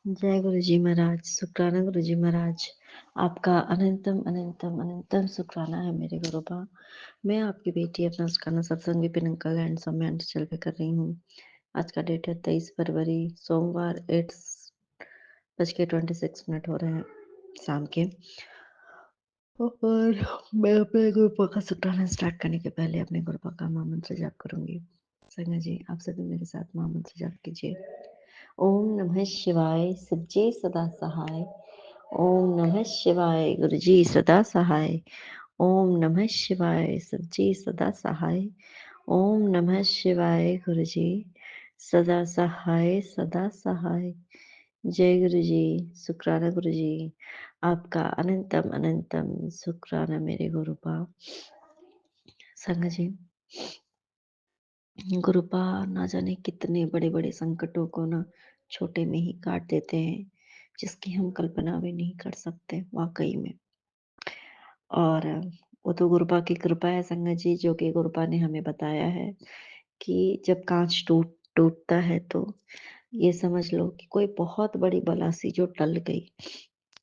जय गुरु जी महाराज, शुक्राना गुरु जी महाराज। आपका अनंतम अनंतम अनंतम शुक्राना है मेरे गुरुबा। मैं आपकी बेटी अपना शुक्राना सत्संग विपिन अंकल एंड सम्मान चल पे कर रही हूँ। आज का डेट है 23 फरवरी, सोमवार। 8:26 हो रहे हैं शाम के। और मैं अपने गुरुपा का शुक्राना स्टार्ट करने के पहले अपने गुरुपा का महामंत्र जाप करूंगी। संगा जी, आप सभी मेरे साथ महामंत्र जाप कीजिए। ओम नमः शिवाय, शिवजी सदा सहाय। ओम नमः शिवाय, गुरुजी सदा सहाय। ओम नमः शिवाय, शिवजी सदा सहाय। ओम नमः शिवाय, गुरुजी सदा सहाय सदा सहाय। जय गुरुजी, शुक्राना गुरुजी। आपका अनंतम अनंतम शुक्राना मेरे गुरुपा। संग जी, गुरुपा ना जाने कितने बड़े बड़े संकटों को ना छोटे में ही काट देते हैं, जिसकी हम कल्पना भी नहीं कर सकते वाकई में। और वो तो गुरुपा की कृपा है संगत जी, जो कि गुरुपा ने हमें बताया है कि जब कांच टूटता है तो ये समझ लो कि कोई बहुत बड़ी बला सी जो टल गई।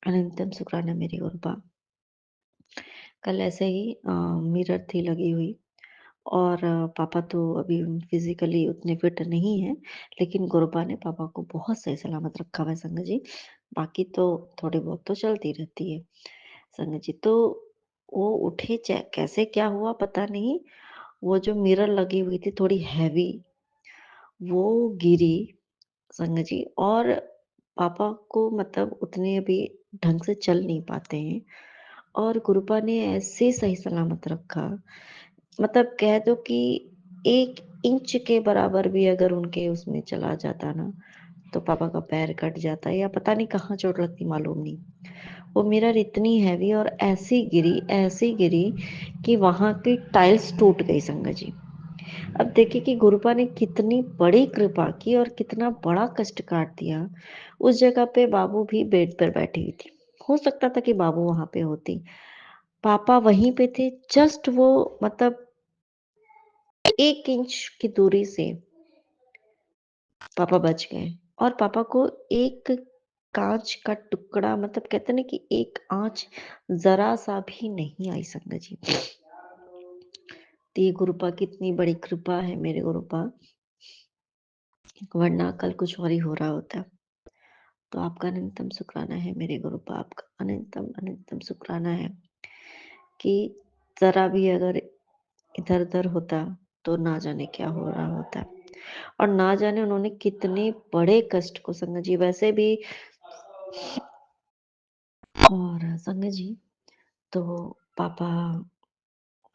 अनंतम शुक्राना मेरी गुरुपा। कल ऐसे ही मिरर थी लगी हुई, और पापा तो अभी फिजिकली उतने फिट नहीं है, लेकिन गुरुपा ने पापा को बहुत सही सलामत रखा हुआ है संगत जी। बाकी तो थोड़ी बहुत तो चलती रहती है संगत जी। तो वो उठे कैसे क्या हुआ पता नहीं, वो जो मिरर लगी हुई थी थोड़ी हैवी, वो गिरी संगत जी। और पापा को मतलब उतने अभी ढंग से चल नहीं पाते हैं, और गुरुपा ने ऐसे सही सलामत रखा। मतलब कह दो कि 1 इंच के बराबर भी अगर उनके उसमें चला जाता ना, तो पापा का पैर कट जाता, या पता नहीं कहाँ चोट लगती मालूम नहीं। वो मिरर इतनी हैवी और ऐसी गिरी कि वहां की टाइल्स टूट गई संगत जी। अब देखिए कि गुरुपा ने कितनी बड़ी कृपा की और कितना बड़ा कष्ट काट दिया। उस जगह पे बाबू भी बेड पर बैठी हुई थी, हो सकता था कि बाबू वहां पे होती। पापा वहीं पे थे, जस्ट वो मतलब 1 इंच की दूरी से पापा बच गए। और पापा को एक कांच का टुकड़ा, मतलब कहते ना कि एक आंच जरा सा भी नहीं आई संगत जी। तो ये गुरुपा कितनी बड़ी कृपा है मेरे गुरुपा, वरना कल कुछ और ही हो रहा होता। तो आपका अनंतम शुक्राना है मेरे गुरुपा, आपका अनंतम अनंतम शुक्राना है कि जरा भी अगर इधर उधर होता तो ना जाने क्या हो रहा होता। और ना जाने उन्होंने कितने बड़े कष्ट को संगत जी वैसे भी। और संगत जी, तो पापा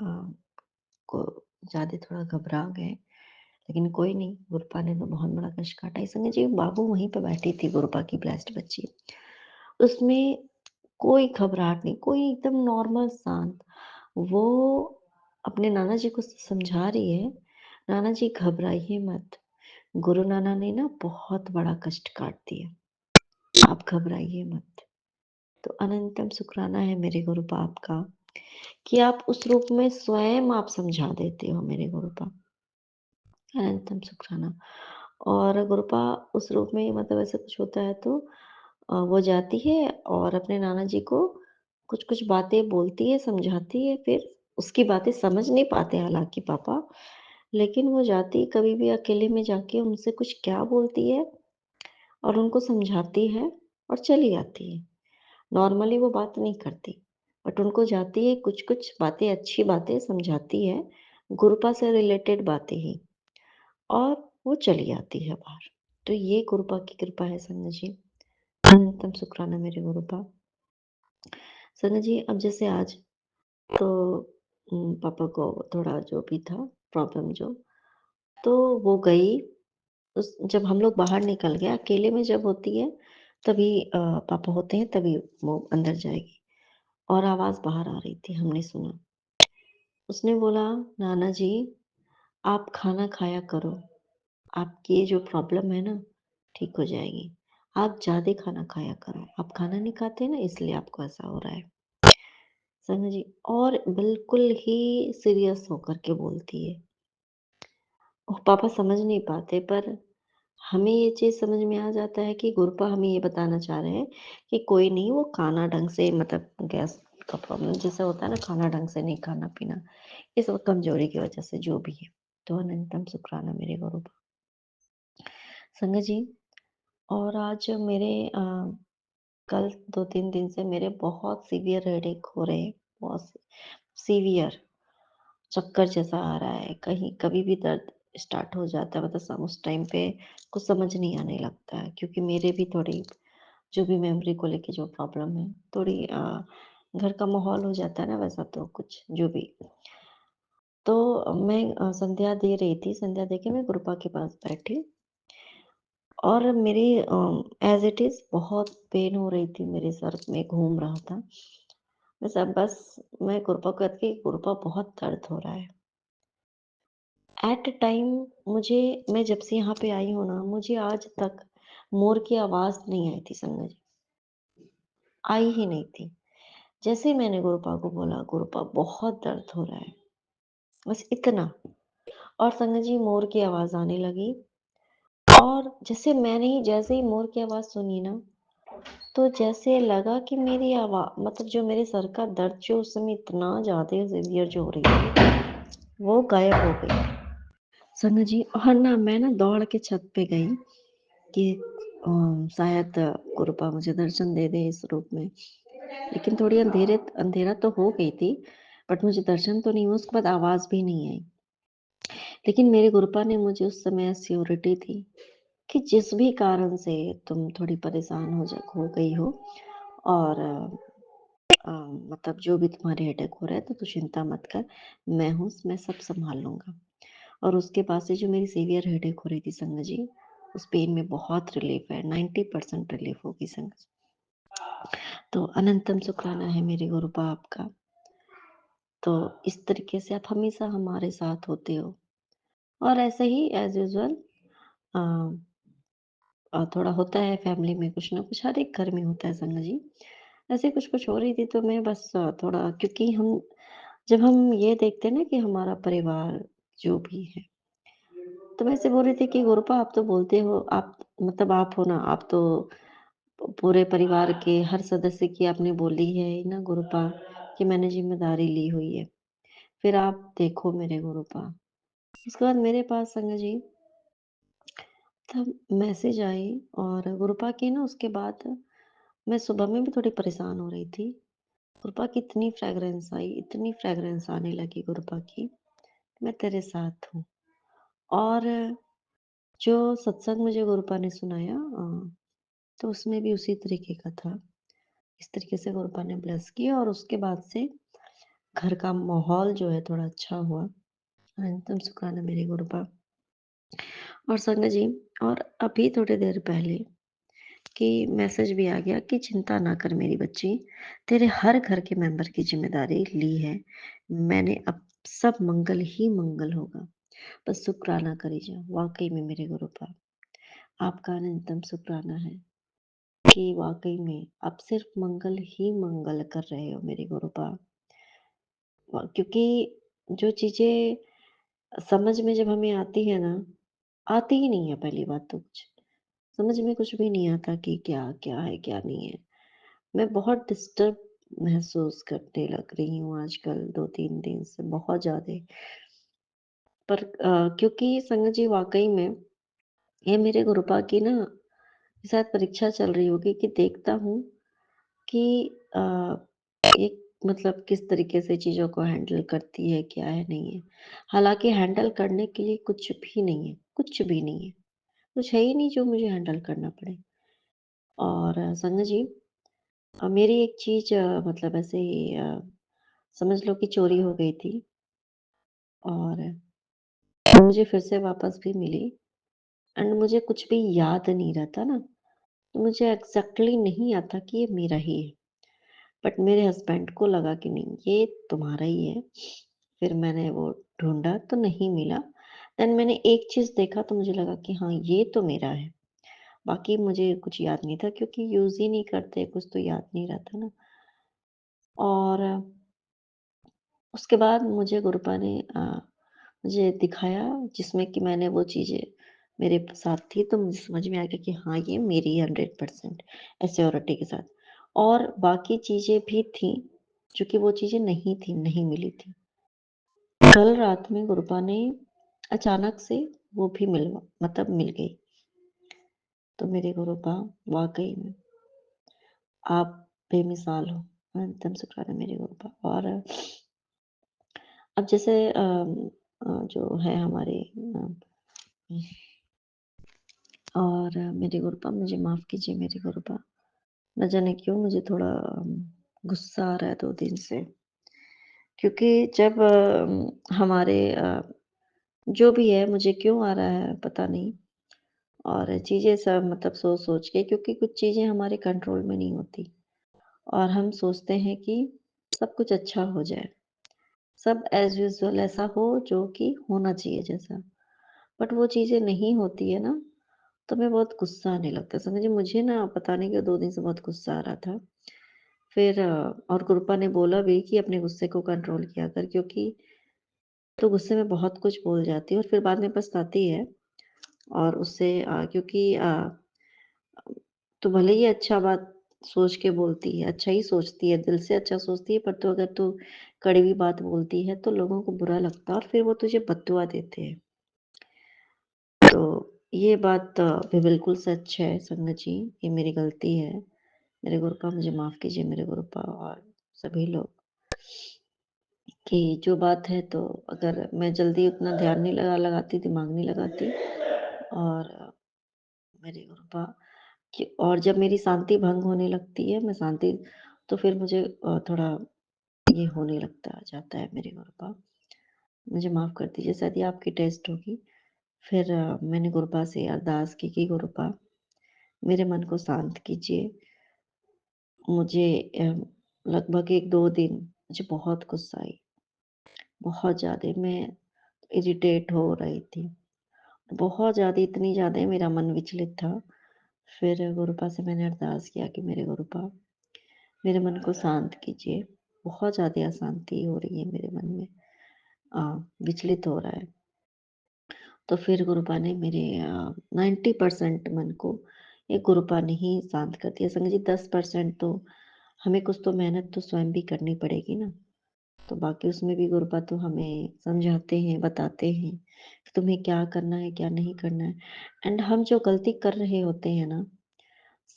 अ, को ज्यादा थोड़ा घबरा गए, लेकिन कोई नहीं, गुरुपा ने तो बहुत बड़ा कष्ट काटा। इस संगत जी बाबू वहीं पे बैठी थी, गुरुपा की ब्लेस्ड बच्ची, उसमें कोई घबराहट नहीं, कोई एकदम नॉर्मल शांत। वो अपने नाना जी को समझा रही है, नाना जी घबराइए मत, गुरु नाना ने ना बहुत बड़ा कष्ट काट दिया, आप घबराइए मत। तो अनंतम शुक्राना है मेरे गुरु बाप का कि आप उस रूप में स्वयं आप समझा देते हो मेरे गुरुपा। अनंतम शुक्राना। और गुरुपा उस रूप में मतलब ऐसा कुछ होता है तो वो जाती है और अपने नाना जी को कुछ कुछ बातें बोलती है, समझाती है। फिर उसकी बातें समझ नहीं पाते हालांकि पापा, लेकिन वो जाती कभी भी अकेले में जाके उनसे कुछ क्या बोलती है और उनको समझाती है और चली आती है। नॉर्मली वो बात नहीं करती, बट उनको जाती है, कुछ कुछ बातें, अच्छी बातें समझाती है, गुरुपा से रिलेटेड बातें ही, और वो चली आती है बाहर। तो ये गुरुपा की कृपा है संगत जी। अनंतम शुक्राना मेरे गुरुपा। संगत जी, अब जैसे आज तो पापा को थोड़ा जो भी था प्रॉब्लम जो, तो वो गई। उस जब हम लोग बाहर निकल गए, अकेले में जब होती है तभी पापा होते हैं तभी वो अंदर जाएगी। और आवाज बाहर आ रही थी, हमने सुना। उसने बोला, नाना जी आप खाना खाया करो, आपकी ये जो प्रॉब्लम है ना ठीक हो जाएगी। आप ज्यादा खाना खाया करो, आप खाना नहीं खाते ना इसलिए आपको ऐसा हो रहा है। समझ जी। और बिल्कुल ही सीरियस होकर के बोलती है। और पापा समझ नहीं पाते, पर हमें ये चीज़ समझ में आ जाता है कि गुरुपा हमें ये बताना चाह रहे हैं कि कोई नहीं, वो खाना ढंग से, मतलब गैस का प्रॉब्लम जैसे होता है ना, खाना ढंग से नहीं खाना-पीना, ये सब कमज़ोरी की वज़ह से जो भी है। तो अनंतम शुक्राना मेरे गुरुपा। संगत जी, और आज मेरे कल 2-3 दिन से मेरे बहुत सीवियर हेडेक हो रहे हैं, बहुत सीवियर। चक्कर जैसा आ रहा है, कहीं कभी भी दर्द स्टार्ट हो जाता है, मतलब उस टाइम पे कुछ समझ नहीं आने लगता है, क्योंकि मेरे भी थोड़ी जो भी मेमोरी को लेके जो प्रॉब्लम है, थोड़ी घर का माहौल हो जाता है ना वैसा, तो कुछ जो भी। तो मैं संध्या दे रही थी, संध्या दे के मैं गुरुपा के पास बैठी, और मेरी एज़ इट इज़ बहुत पेन हो रही थी, मेरे सर में घूम रहा था। बस मैं गुरुपा को कहती कि गुरुपा बहुत दर्द हो रहा है। एट अ टाइम मुझे, मैं जब से यहाँ पे आई हूँ ना, मुझे आज तक मोर की आवाज़ नहीं आई थी संगत जी, आई ही नहीं थी। जैसे ही मैंने गुरुपा को बोला, गुरुपा बहुत दर्द हो रहा है, बस इतना। और संगत जी, मोर की आवाज़ आने लगी, और जैसे ही मोर की आवाज़ सुनी ना, तो जैसे लगा कि मेरी मतलब जो मेरे सर का दर्द जो उस समय इतना ज़्यादा सीवियर जो हो रही थी, वो गायब हो गई। संगत जी, और ना मैं ना दौड़ के छत पे गई कि शायद कृपा मुझे दर्शन दे दे इस रूप में। लेकिन थोड़ी अंधेरा तो हो गई थी, बट मुझे दर्शन तो नहीं हुआ, उसके बाद आवाज़ भी नहीं आई। लेकिन मेरे गुरुपा ने मुझे उस समय श्योरिटी दी कि जिस भी कारण से तुम थोड़ी परेशान हो गई हो, और मतलब जो भी तुम्हारे हेडेक हो रहा है, तो तू चिंता मत कर, मैं हूँ, मैं सब सँभाल लूँगा। और उसके बाद से जो मेरी सीवियर हेडेक हो रही थी संगत जी, उस पेन में बहुत रिलीफ़ है, 90% रिलीफ़ हो गई संगत जी। तो अनंतम शुक्राना है मेरे गुरु बाप का। तो इस तरीके से आप हमेशा हमारे साथ होते हो, और ऐसे ही एज़ यूजुअल अ थोड़ा होता है फैमिली में, कुछ ना कुछ हर एक घर में होता है संगत जी। ऐसे कुछ-कुछ हो रही थी, तो मैं बस थोड़ा, क्योंकि जब हम ये देखते हैं ना कि हमारा परिवार जो भी है, तो मैं ऐसे बोल रही थी कि गुरुपा, आप तो बोलते हो, आप मतलब आप हो ना, आप तो पूरे परिवार के हर सदस्य की आपने बोली है ना गुरुपा, कि मैंने ज़िम्मेदारी ली हुई है। फिर आप देखो मेरे गुरुपा। उसके बाद मेरे पास संगत जी तब मैसेज आई, और गुरुपा की ना उसके बाद मैं सुबह में भी थोड़ी परेशान हो रही थी। गुरुपा की इतनी फ्रेग्रेंस आई, इतनी फ्रेग्रेंस आने लगी गुरुपा की, मैं तेरे साथ हूँ। और जो सत्संग मुझे गुरुपा ने सुनाया, तो उसमें भी उसी तरीके का था। इस तरीके से गुरुपा ने ब्लेस किया, और उसके बाद से घर का माहौल जो है थोड़ा अच्छा हुआ। अनंतम शुक्राना मेरे गुरुपा। और संगत जी, और अभी थोड़ी देर पहले कि मैसेज भी आ गया कि चिंता ना कर मेरी बच्ची, तेरे हर घर के मेंबर की ज़िम्मेदारी ली है। मैंने, अब सब मंगल ही मंगल होगा। बस शुक्राना करी जा। वाक़ई में मेरे गुरुपा, आपका अनंतम शुक्राना है कि वाक़ई में आप सिर्फ़ मंगल ही मंगल कर रहे हो मेरे गुरुपा। क्योंकि जो चीज़ें समझ में जब हमें आती है ना, आती ही नहीं है पहली बात तो कुछ। समझ में कुछ भी नहीं आता कि क्या, क्या है, क्या नहीं है। मैं बहुत डिस्टर्ब महसूस करने लग रही हूँ आजकल 2-3 दिन से, बहुत ज़्यादा। पर क्योंकि संगत जी, वाक़ई में ये मेरे गुरुपा की ना शायद परीक्षा चल रही होगी, कि देखता हूँ कि अ, एक मतलब किस तरीके से चीज़ों को हैंडल करती है, क्या है, नहीं है। हालाँकि हैंडल करने के लिए कुछ भी नहीं है, कुछ भी नहीं है। कुछ है ही नहीं जो मुझे हैंडल करना पड़े। और संगत जी, मेरी एक चीज़ मतलब ऐसे ही समझ लो कि चोरी हो गई थी, और मुझे फिर से वापस भी मिली, एंड मुझे कुछ भी याद नहीं रहता ना, तो मुझे एग्ज़ैक्टली नहीं आता कि ये मेरा ही है। बट मेरे हस्बैंड को लगा कि नहीं, ये तुम्हारा ही है। फिर मैंने वो ढूँढा तो नहीं मिला। देन मैंने एक चीज़ देखा, तो मुझे लगा कि हाँ, ये तो मेरा है। बाकी मुझे कुछ याद नहीं था, क्योंकि यूज़ ही नहीं करते, कुछ तो याद नहीं रहता ना। और उसके बाद मुझे गुरुपा ने मुझे दिखाया, जिसमें कि मैंने वो चीज़ें मेरे साथ थी, तो मुझे समझ में आ गया कि हाँ, ये मेरी 100% एश्योरिटी के साथ। और बाकी चीज़ें भी थीं, जो कि वो चीज़ें नहीं थी, नहीं मिली थी। कल रात में गुरपा ने अचानक से वो भी मिल गई। तो मेरे गुरपा वाक़ई में आप बेमिसाल हो। एकदम शुक्राना मेरे गुरपा। और अब जैसे जो है हमारे और मेरे गुरपा मुझे माफ़ कीजिए मेरे गुरपा। न जाने क्यों मुझे थोड़ा गुस्सा आ रहा है 2 दिन से। क्योंकि जब हमारे जो भी है मुझे क्यों आ रहा है पता नहीं। और चीज़ें सब मतलब सोच-सोच के, क्योंकि कुछ चीज़ें हमारे कंट्रोल में नहीं होती और हम सोचते हैं कि सब कुछ अच्छा हो जाए। सब एज़ यूजुअल ऐसा हो जो कि होना चाहिए जैसा। बट वो चीज़ें नहीं होती है ना, तो हमें बहुत गुस्सा आने लगता है। समझिए मुझे ना पता नहीं क्यों 2 दिन से बहुत गुस्सा आ रहा था। फिर और गुरप्पा ने बोला भी कि अपने गुस्से को कंट्रोल किया कर, क्योंकि तो गुस्से में बहुत कुछ बोल जाती है और फिर बाद में पछताती है। और उससे क्योंकि तो भले ही अच्छा बात सोच के बोलती है, अच्छा ही सोचती है, दिल से अच्छा सोचती है, पर तो अगर तू कड़वी बात बोलती है तो लोगों को बुरा लगता है और फिर वो तुझे बद्दुआ देते हैं। तो ये बात भी बिल्कुल सच है संगत जी, ये मेरी गलती है। मेरे गुरप्पा मुझे माफ़ कीजिए मेरे गुरप्पा और सभी लोग, कि जो बात है तो अगर मैं जल्दी उतना ध्यान नहीं लगाती, दिमाग नहीं लगाती। और मेरे गुरप्पा कि और जब मेरी शांति भंग होने लगती है, मैं शांति तो फिर मुझे थोड़ा ये होने लगता जाता है मेरे गुरप्पा। मुझे माफ़ कर दीजिए, शायद ये आपकी टेस्ट होगी। फिर मैंने गुरप्पा से अरदास की कि गुरप्पा मेरे मन को शांत कीजिए। मुझे लगभग 1-2 दिन मुझे बहुत गुस्सा आई, बहुत ज़्यादा मैं इरिटेट हो रही थी। बहुत ज़्यादा, इतनी ज़्यादा मेरा मन विचलित था। फिर गुरप्पा से मैंने अरदास किया कि मेरे गुरप्पा मेरे मन को शांत कीजिए। बहुत ज़्यादा अशांति हो रही है मेरे मन में, विचलित हो रहा है। तो फिर गुरप्पा ने मेरे 90% मन को ये गुरप्पा ने ही शांत कर दिया। संगत जी 10% तो हमें कुछ तो मेहनत तो स्वयं भी करनी पड़ेगी ना। तो बाकी उसमें भी गुरप्पा तो हमें समझाते हैं, बताते हैं कि तुम्हें क्या करना है, क्या नहीं करना है। एंड हम जो गलती कर रहे होते हैं ना,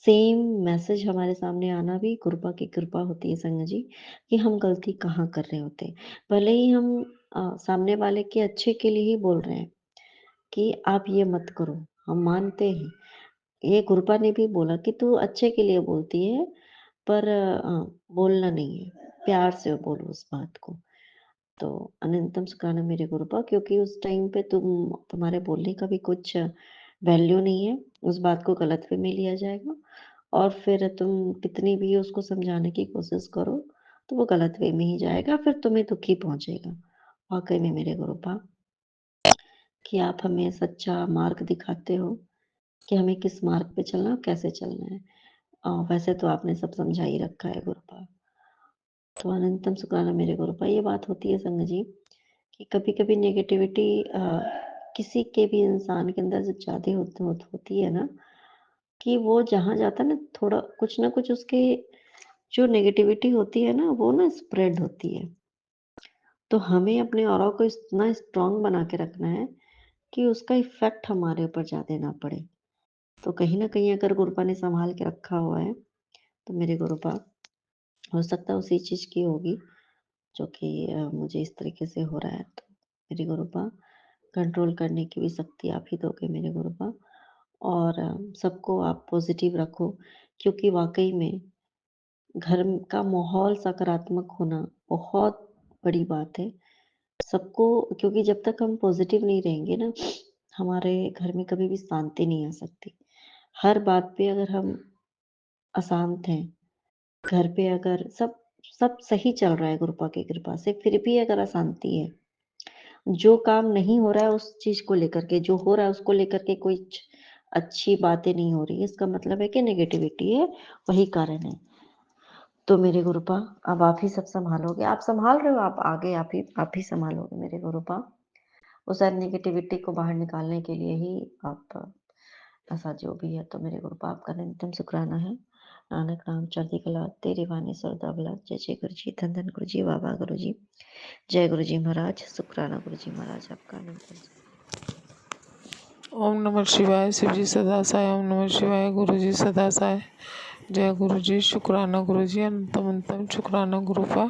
सेम मैसेज हमारे सामने आना भी गुरप्पा की कृपा होती है संगत जी, कि हम गलती कहाँ कर रहे होते हैं। भले ही हम सामने वाले के अच्छे के लिए ही बोल रहे हैं कि आप ये मत करो, हम मानते हैं। ये गुरप्पा ने भी बोला कि तू अच्छे के लिए बोलती है, पर बोलना नहीं है, प्यार से बोलो उस बात को। तो अनंतम सुखाना मेरे गुरबा, क्योंकि उस टाइम पे तुम्हारे बोलने का भी कुछ वैल्यू नहीं है, उस बात को गलत वे में लिया जाएगा और फिर तुम कितनी भी उसको समझाने की कोशिश करो तो वो गलत वे में ही जाएगा, फिर तुम्हें दुख ही पहुंचेगा। वाकई में मेरे गुरुपा कि आप हमें सच्चा मार्ग दिखाते हो कि हमें किस मार्ग पे चलना और कैसे चलना है। वैसे तो आपने सब समझा ही रखा है गुरुपा। तो अनंतम सुखाना मेरे गुरुपा, ये बात होती है संग जी कि कभी-कभी नेगेटिविटी किसी के भी इंसान के अंदर जब ज़्यादा होती है ना, कि वो जहाँ जाता है ना थोड़ा कुछ ना कुछ उसके जो नेगेटिविटी होती है ना, वो ना स्प्रेड होती है। तो हमें अपने ऑरा को इतना स्ट्रॉन्ग बना के रखना है कि उसका इफ़ेक्ट हमारे ऊपर ज़्यादा ना पड़े। तो कहीं न कहीं अगर गुरुपा ने सँभाल के रखा हुआ है, तो मेरे गुरुपा हो सकता है उसी चीज़ की होगी जो कि मुझे इस तरीके से हो रहा है। तो मेरे गुरुपा कंट्रोल करने की भी शक्ति आप ही दोगे मेरे गुरुपा। और सबको आप पॉजिटिव रखो, क्योंकि वाक़ई में घर का माहौल सकारात्मक होना बहुत बड़ी बात है। सबको, क्योंकि जब तक हम पॉजिटिव नहीं रहेंगे ना, हमारे घर में कभी भी शांति नहीं आ सकती। हर बात पे अगर हम अशांत हैं, घर पे अगर सब सब सही चल रहा है गुरुपा की कृपा से, फिर भी अगर अशांति है, जो काम नहीं हो रहा है उस चीज़ को लेकर के, जो हो रहा है उसको लेकर के कुछ अच्छी बातें नहीं हो रही है, इसका मतलब है कि नेगेटिविटी है, वही कारण है। तो मेरे गुरुपा अब आप ही सब सँभालोगे, आप सँभाल रहे हो, आप आगे आप ही सँभालोगे मेरे गुरुपा। उस नेगेटिविटी को बाहर निकालने के लिए ही आप ऐसा जो भी है, तो मेरे गुरुपा आपका निरंतर शुक्राना है। नानक नाम चढ़ती कला तेरी वाणी सरदा भला। जय जय गुरु जी, धन धन गुरु जी, बाबा गुरु जी, जय गुरु जी महाराज, शुक्राना गुरु जी महाराज आपका निरंतर। ओम नमः शिवाय। शिव जी सदा साय। ओम नमः शिवाय। गुरु जी सदा साय। जय गुरु जी, शुक्राना गुरु जी, अनंतम अनंतम शुक्राना गुरुपा।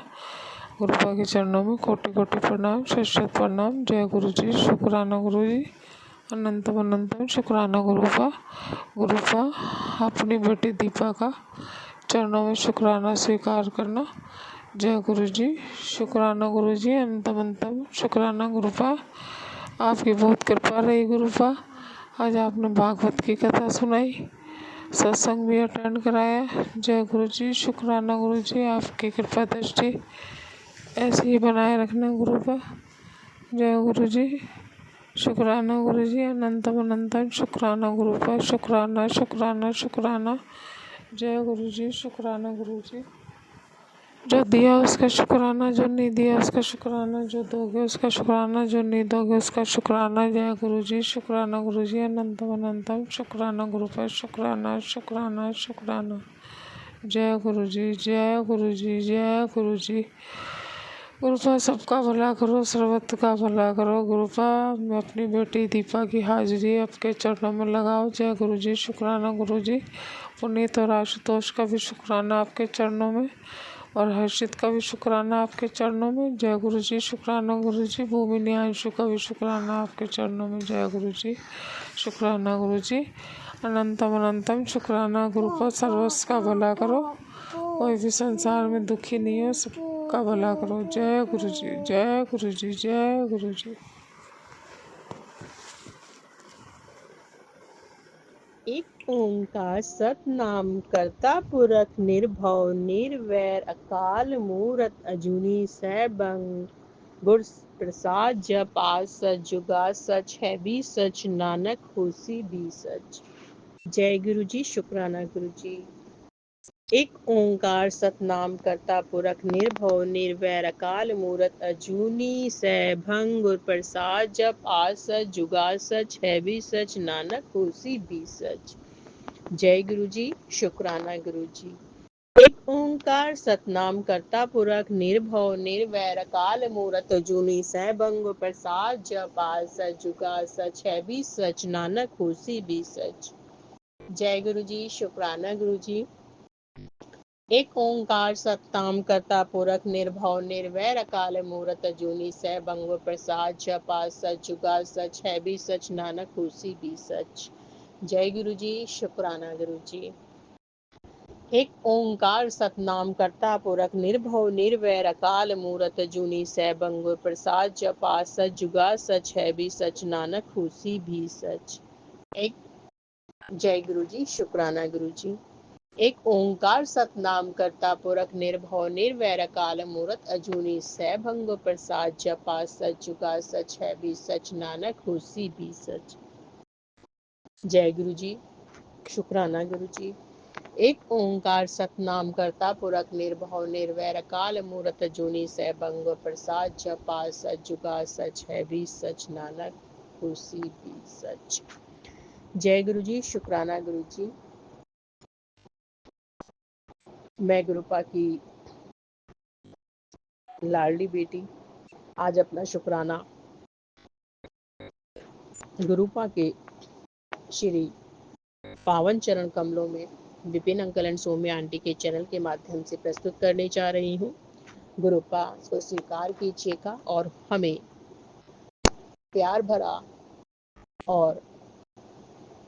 गुरुपा के चरणों में कोटि कोटि प्रणाम, शत शत प्रणाम। जय गुरु जी, शुक्राना गुरु जी, अनंतम अनंतम शुक्राना गुरुपा। गुरुपा, अपनी बेटी दीपा का चरणों में शुक्राना स्वीकार करना। जय गुरु जी, शुक्राना गुरु जी, अनंतम अनंतम शुक्राना गुरुपा। आपकी बहुत कृपा रही गुरुपा। आज आपने भागवत की कथा सुनाई, सत्संग भी अटेंड कराया। जय गुरु जी, शुक्राना गुरु जी, आपकी कृपा दृष्टि ऐसे ही बनाए रखना गुरुपा। जय गुरु जी, शुक्राना गुरु जी, अनंतम अनंतम शुक्राना गुरुपा। शुक्राना शुक्राना शुक्राना। जय गुरु जी, शुक्राना गुरु जी। जो दिया उसका शुक्राना, जो नहीं दिया उसका शुक्राना, जो दोगे उसका शुक्राना, जो नहीं दोगे उसका शुक्राना। जय गुरु जी, शुक्राना गुरु जी, अनंतम अनंतम शुक्राना गुरु पर। शुक्राना शुक्राना शुक्राना। जय गुरु जी, जय गुरु जी, जय गुरु जी। गुरुपा, सबका भला करो, सर्वत्र का भला करो गुरुपा। मैं अपनी बेटी दीपा की हाजिरी आपके चरणों में लगाओ। जय गुरु जी, शुक्राना गुरु जी। पुनीत और आशुतोष का भी शुक्राना आपके चरणों में, और हर्षित का भी शुक्राना आपके चरणों में। जय गुरु जी, शुक्राना गुरु जी। भूमि न्यायशु का भी शुक्राना आपके चरणों में। जय गुरु जी, शुक्राना गुरु जी, अनंतम अनंतम शुक्राना गुरुपा। सर्वस्व का भला करो, कोई भी संसार में दुखी नहीं हो, सबका भला करो। जय गुरु जी, जय गुरु जी, जय गुरु जी। एक ओंकार सतनाम करता पुरख निर्भव निर्वैर अकाल मूरत अजूनी सैभं गुर प्रसाद जप आद सच जुगा सच है भी सच नानक होसी भी सच। जय गुरु जी, शुक्राना गुरु जी। एक ओंकार सतनाम करता पुरख निर्भव निर्वैर अकाल मूरत अजूनी सैभं गुर प्रसाद जप आद सच जुगा सच है भी सच नानक होसी भी सच। जय गुरु जी, शुक्राना गुरु जी। एक ओंकार सतनाम करता पुरख निर्भव निर्वैर अकाल मूरत जूनी सहभंग प्रसाद जप आद सच जुगा सच है भी सच नानक होसी भी सच। जय गुरु जी, शुक्राना गुरु जी। एक ओंकार सतनाम करता पुरख निर्भव निर्वैर अकाल मूरत जूनी सहभंग प्रसाद जप आद सच जुगा सच है भी सच नानक होसी भी सच। जय गुरु जी, शुक्राना गुरु जी। एक ओंकार सतनाम करता पुरख निर्भव निर्वैर अकाल मूरत जूनी सैभंग प्रसाद जपा सच जुगा सच है भी सच नानक होसी भी सच। एक जय गुरु जी, शुक्राना गुरु जी। एक ओंकार सतनाम करता पुरख निर्भव निर्वैर अकाल मूरत अजूनी सैभंग प्रसाद जपा सच जुगा सच है भी सच नानक होसी भी सच। जय गुरु जी, शुक्राना गुरु जी। एक ओंकार सतनाम करता पुरख निर्भव निर्वैर अकाल मूरत जूनी सैभंग प्रसाद जपा सच जुगा सच है भी सच नानक होसी भी सच। जय गुरु जी, शुक्राना गुरु जी। मैं गुरुपा की लाडली बेटी आज अपना शुक्राना गुरुपा के श्री पावन चरण कमलों में Vipin uncle and Saumya aunty के चैनल के माध्यम से प्रस्तुत करने जा रही हूँ। गुरुपा को स्वीकार कीजिएगा और हमें प्यार भरा और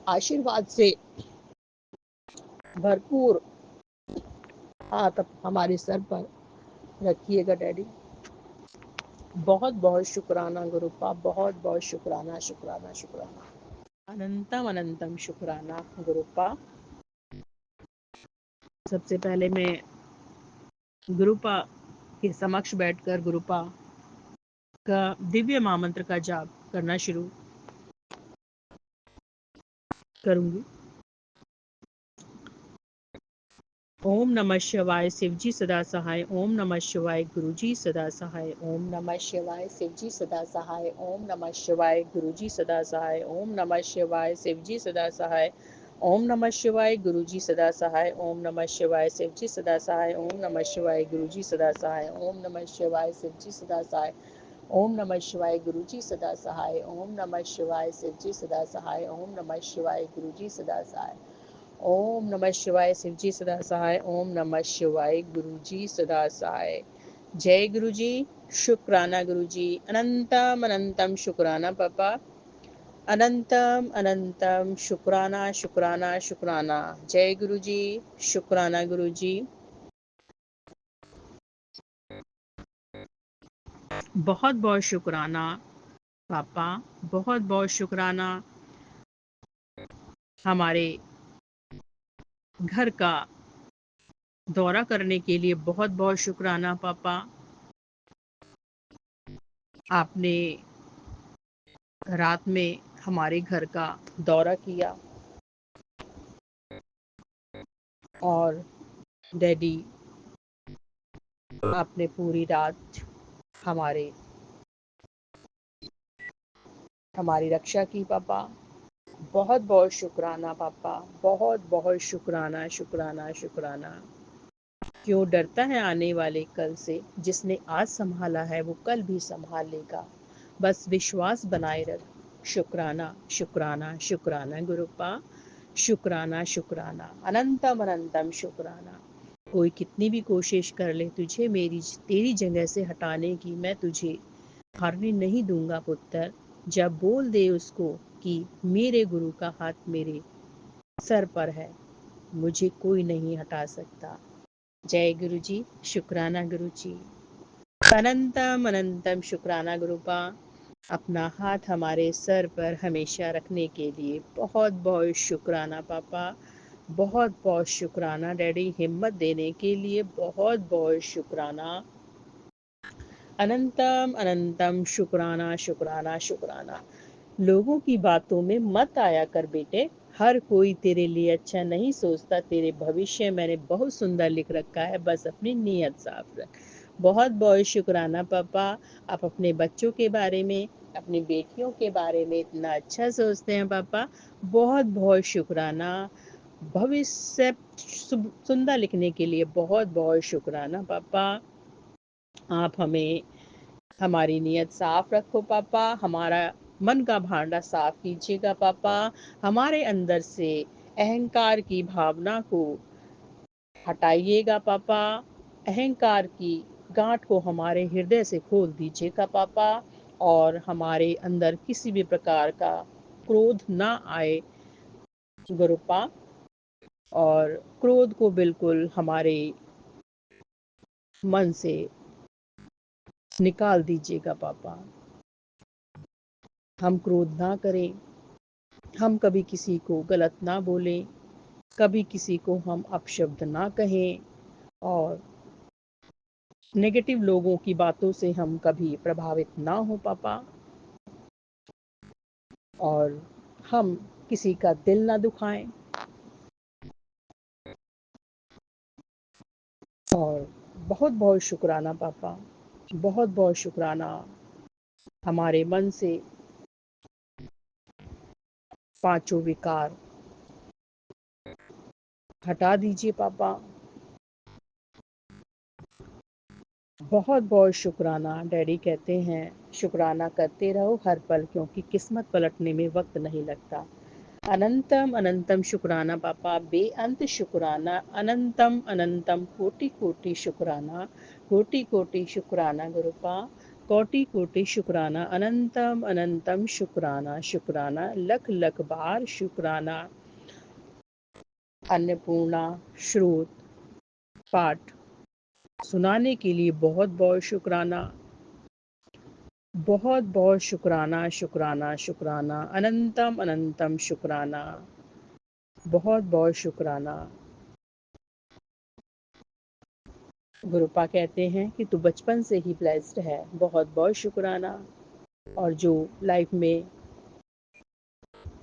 आशीर्वाद से भरपूर हाथ हमारे सर पर रखिएगा डैडी। बहुत बहुत शुक्राना गुरुपा, बहुत बहुत शुक्राना शुक्राना शुक्राना, अनंतम अनंतम शुक्राना गुरुपा। सबसे पहले मैं गुरुपा के समक्ष बैठकर गुरुपा का दिव्य महामंत्र का जाप करना शुरू करूंगी। ओम नमः शिवाय शिवजी सदा सहाय। ओम नमः शिवाय गुरुजी सदा सहाय। ओम नमः शिवाय शिवजी सदा सहाय। ओम नमः शिवाय गुरुजी सदा सहाय। ओम नमः शिवाय शिवजी सदा सहाय। ओम नमः शिवाय गुरुजी सदा सहाय। ओम नमः शिवाय शिवजी सदा सहाय। ओम नमः शिवाय गुरुजी सदा सहाय। ओम नमः शिवाय शिवजी सदा सहाय। ओम नमः शिवाय गुरुजी सदा सहाय। ओम नमः शिवाय शिवजी सदा सहाय। ओम नमः शिवाय गुरुजी सदा सहाय। ओम नमः शिवाय शिवजी सदा सहाय। ओम नमः शिवाय गुरुजी सदा सहाय। जय गुरुजी। शुक्राना गुरुजी। अनंतम अनंतम शुक्राना पापा। अनंतम अनंतम शुक्राना शुक्राना शुक्राना। जय गुरुजी। शुक्राना गुरुजी। बहुत बहुत शुक्राना पापा। बहुत बहुत शुक्राना हमारे घर का दौरा करने के लिए। बहुत बहुत शुक्राना पापा। आपने रात में हमारे घर का दौरा किया और डैडी आपने पूरी रात हमारे हमारी रक्षा की पापा। बहुत बहुत शुक्राना पापा। बहुत बहुत शुक्राना शुक्राना शुक्राना। क्यों डरता है आने वाले कल से? जिसने आज संभाला है वो कल भी संभाल लेगा। बस विश्वास बनाए रख। शुक्राना शुक्राना शुक्राना गुरुपा। शुक्राना शुक्राना अनंतम अनंतम शुक्राना। कोई कितनी भी कोशिश कर ले तुझे तेरी जगह से हटाने की, मैं तुझे हारने नहीं दूंगा पुत्र। जब बोल दे उसको कि मेरे गुरु का हाथ मेरे सर पर है, मुझे कोई नहीं हटा सकता। जय गुरु जी। शुक्राना गुरु जी। अनंतम अनंतम शुक्राना गुरुपा। अपना हाथ हमारे सर पर हमेशा रखने के लिए बहुत बहुत शुक्राना पापा। बहुत बहुत शुक्राना डैडी। हिम्मत देने के लिए बहुत बहुत शुक्राना। अनंतम अनंतम शुक्राना शुक्राना शुक्राना। लोगों की बातों में मत आया कर बेटे। हर कोई तेरे लिए अच्छा नहीं सोचता। तेरे भविष्य मैंने बहुत सुंदर लिख रखा है, बस अपनी नीयत साफ रख। बहुत बहुत शुक्राना पापा। आप अपने बच्चों के बारे में, अपनी बेटियों के बारे में इतना अच्छा सोचते हैं पापा। बहुत बहुत शुक्राना। भविष्य सुंदर लिखने के लिए बहुत बहुत शुक्राना पापा। आप हमें हमारी नीयत साफ रखो पापा। हमारा मन का भांडा साफ कीजिएगा पापा। हमारे अंदर से अहंकार की भावना को हटाइएगा पापा। अहंकार की गांठ को हमारे हृदय से खोल दीजिएगा पापा। और हमारे अंदर किसी भी प्रकार का क्रोध ना आए गुरुपा। और क्रोध को बिल्कुल हमारे मन से निकाल दीजिएगा पापा। हम क्रोध ना करें। हम कभी किसी को गलत ना बोलें। कभी किसी को हम अपशब्द ना कहें। और नेगेटिव लोगों की बातों से हम कभी प्रभावित ना हो पापा। और हम किसी का दिल ना दुखाएं। और बहुत बहुत शुक्राना पापा। बहुत बहुत शुक्राना। हमारे मन से पांचों विकार हटा दीजिए पापा। बहुत बहुत शुक्राना। डैडी कहते हैं शुक्राना करते रहो हर पल, क्योंकि किस्मत पलटने में वक्त नहीं लगता। अनंतम अनंतम शुक्राना पापा। बेअंत शुक्राना। अनंतम अनंतम कोटि कोटि शुक्राना। कोटि कोटि शुक्राना गुरुपा। कोटि कोटि शुक्राना। अनंतम अनंतम शुक्राना शुक्राना। लख लख बार शुक्राना। अन्नपूर्णा श्रोत पाठ सुनाने के लिए बहुत बहुत शुक्राना। बहुत बहुत शुक्राना शुक्राना शुक्राना। अनंतम अनंतम शुक्राना। बहुत बहुत शुक्राना। गुरुपा कहते हैं कि तू बचपन से ही ब्लेस्ड है। बहुत बहुत शुक्राना। और जो लाइफ में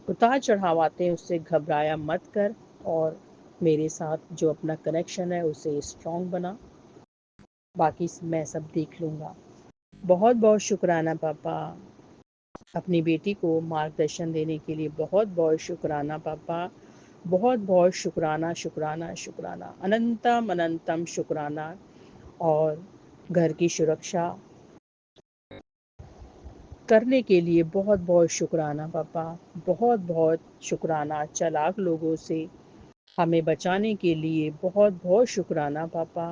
उतार चढ़ाव आते हैं उससे घबराया मत कर। और मेरे साथ जो अपना कनेक्शन है उसे स्ट्रॉन्ग बना, बाकी मैं सब देख लूँगा। बहुत बहुत शुक्राना पापा, अपनी बेटी को मार्गदर्शन देने के लिए बहुत बहुत शुक्राना पापा, बहुत बहुत शुक्राना शुक्राना शुक्राना, अनंतम अनंतम शुक्राना। और घर की सुरक्षा करने के लिए बहुत बहुत शुक्राना पापा, बहुत बहुत शुक्राना। चालाक लोगों से हमें बचाने के लिए बहुत बहुत शुक्राना पापा,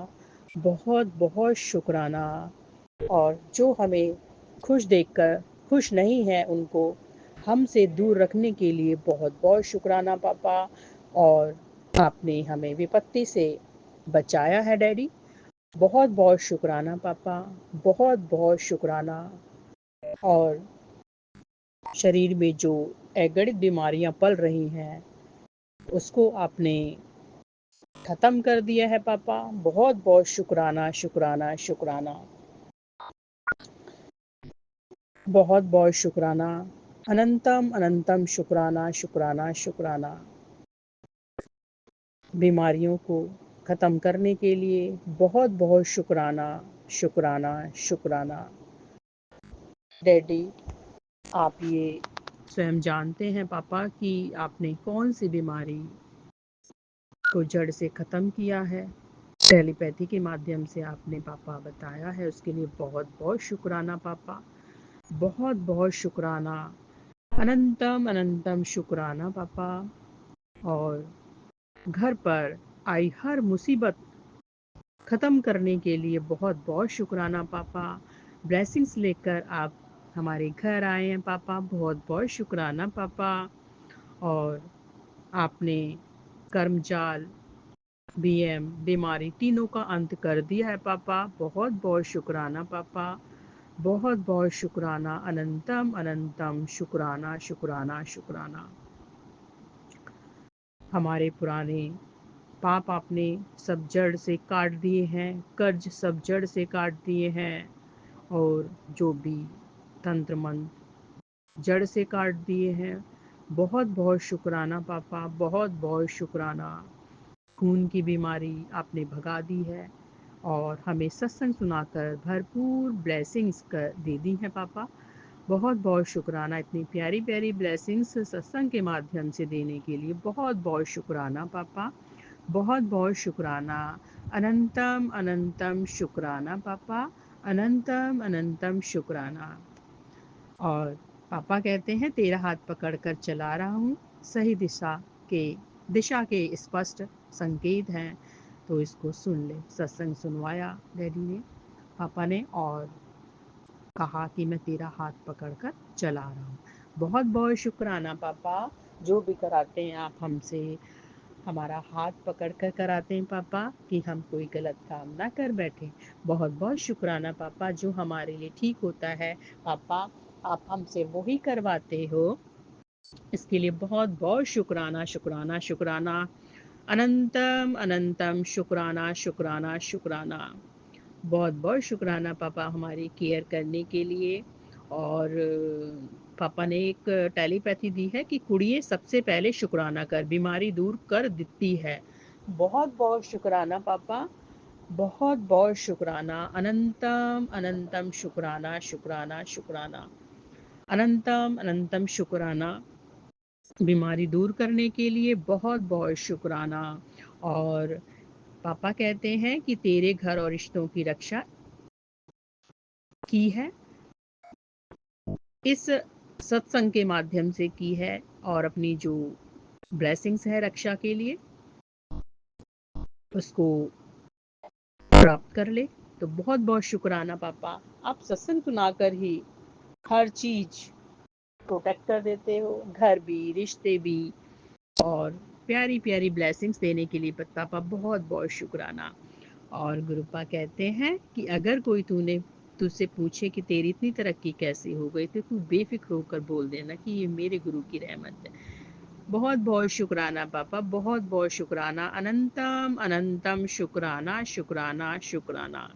बहुत बहुत शुक्राना। और जो हमें खुश देखकर खुश नहीं है उनको हमसे दूर रखने के लिए बहुत बहुत शुक्राना पापा। और आपने हमें विपत्ति से बचाया है डैडी, बहुत बहुत शुक्राना पापा, बहुत बहुत शुक्राना। और शरीर में जो अगणित बीमारियां पल रही हैं उसको आपने खत्म कर दिया है पापा, बहुत बहुत शुक्राना शुक्राना शुक्राना, बहुत बहुत शुक्राना, अनंतम अनंतम शुक्राना शुक्राना शुक्राना। बीमारियों को ख़त्म करने के लिए बहुत बहुत शुक्राना शुक्राना शुक्राना। डैडी, आप ये स्वयं जानते हैं पापा कि आपने कौन सी बीमारी को जड़ से ख़त्म किया है। टेलीपैथी के माध्यम से आपने पापा बताया है, उसके लिए बहुत बहुत शुक्राना पापा, बहुत बहुत शुक्राना, अनंतम अनंतम शुक्राना पापा। और घर पर आई हर मुसीबत ख़त्म करने के लिए बहुत बहुत शुक्राना पापा। ब्लेसिंग्स लेकर आप हमारे घर आए हैं पापा, बहुत बहुत शुक्राना पापा। और आपने कर्मजाल, बीएम, बीमारी तीनों का अंत कर दिया है पापा, बहुत बहुत शुक्राना पापा, बहुत बहुत शुक्राना, अनंतम अनंतम शुक्राना शुक्राना शुक्राना। हमारे पुराने पाप आपने सब जड़ से काट दिए हैं, कर्ज सब जड़ से काट दिए हैं। और जो भी तंत्र मंत्र जड़ से काट दिए हैं। बहुत बहुत शुक्राना पापा, बहुत बहुत शुक्राना। खून की बीमारी आपने भगा दी है और हमें सत्संग सुनाकर भरपूर ब्लेसिंग्स कर दे दी है पापा, बहुत बहुत शुक्राना। इतनी प्यारी प्यारी ब्लेसिंग्स सत्संग के माध्यम से देने के लिए बहुत बहुत शुक्राना पापा, बहुत बहुत शुक्राना, अनंतम अनंतम शुक्राना पापा, अनंतम अनंतम शुक्राना। और पापा कहते हैं तेरा हाथ पकड़कर चला रहा हूँ, सही दिशा के स्पष्ट संकेत हैं, तो इसको सुन ले। सत्संग सुनवाया डैडी ने, पापा ने, और कहा कि मैं तेरा हाथ पकड़कर चला रहा हूँ। बहुत बहुत शुक्राना पापा, जो भी कराते हैं आप हमसे, हमारा हाथ पकड़ कर कराते हैं पापा, कि हम कोई गलत काम ना कर बैठे। बहुत बहुत शुक्राना पापा, जो हमारे लिए ठीक होता है पापा आप हमसे वही करवाते हो, इसके लिए बहुत बहुत शुक्राना शुक्राना शुक्राना, अनंतम अनंतम शुक्राना शुक्राना शुक्राना। बहुत बहुत शुक्राना पापा हमारी केयर करने के लिए। और पापा ने एक टेलीपैथी दी है कि कुड़िए सबसे पहले शुक्राना कर, बीमारी दूर कर देती है। बहुत बहुत शुक्राना पापा, बहुत बहुत शुक्राना, अनंतम अनंतम शुक्राना शुक्राना शुक्राना, अनंतम अनंतम शुक्राना। बीमारी दूर करने के लिए बहुत बहुत शुक्राना। और पापा कहते हैं कि तेरे घर और रिश्तों की रक्षा की है, इस सत्संग के माध्यम से की है, और अपनी जो ब्लेसिंग्स है रक्षा के लिए उसको प्राप्त कर ले। तो बहुत बहुत शुक्राना पापा, आप सत्संग सुनाकर ही हर चीज प्रोटेक्ट कर देते हो, घर भी रिश्ते भी, और प्यारी प्यारी ब्लेसिंग्स देने के लिए पापा बहुत बहुत शुक्राना। और गुरुपा कहते हैं कि अगर कोई तुझसे पूछे कि तेरी इतनी तरक्की कैसे हो गई, तो तू बेफिक्र होकर बोल देना कि ये मेरे गुरु की रहमत है। बहुत बहुत शुक्राना पापा, बहुत बहुत शुक्राना, अनंतम अनंतम शुक्राना शुक्राना शुक्राना।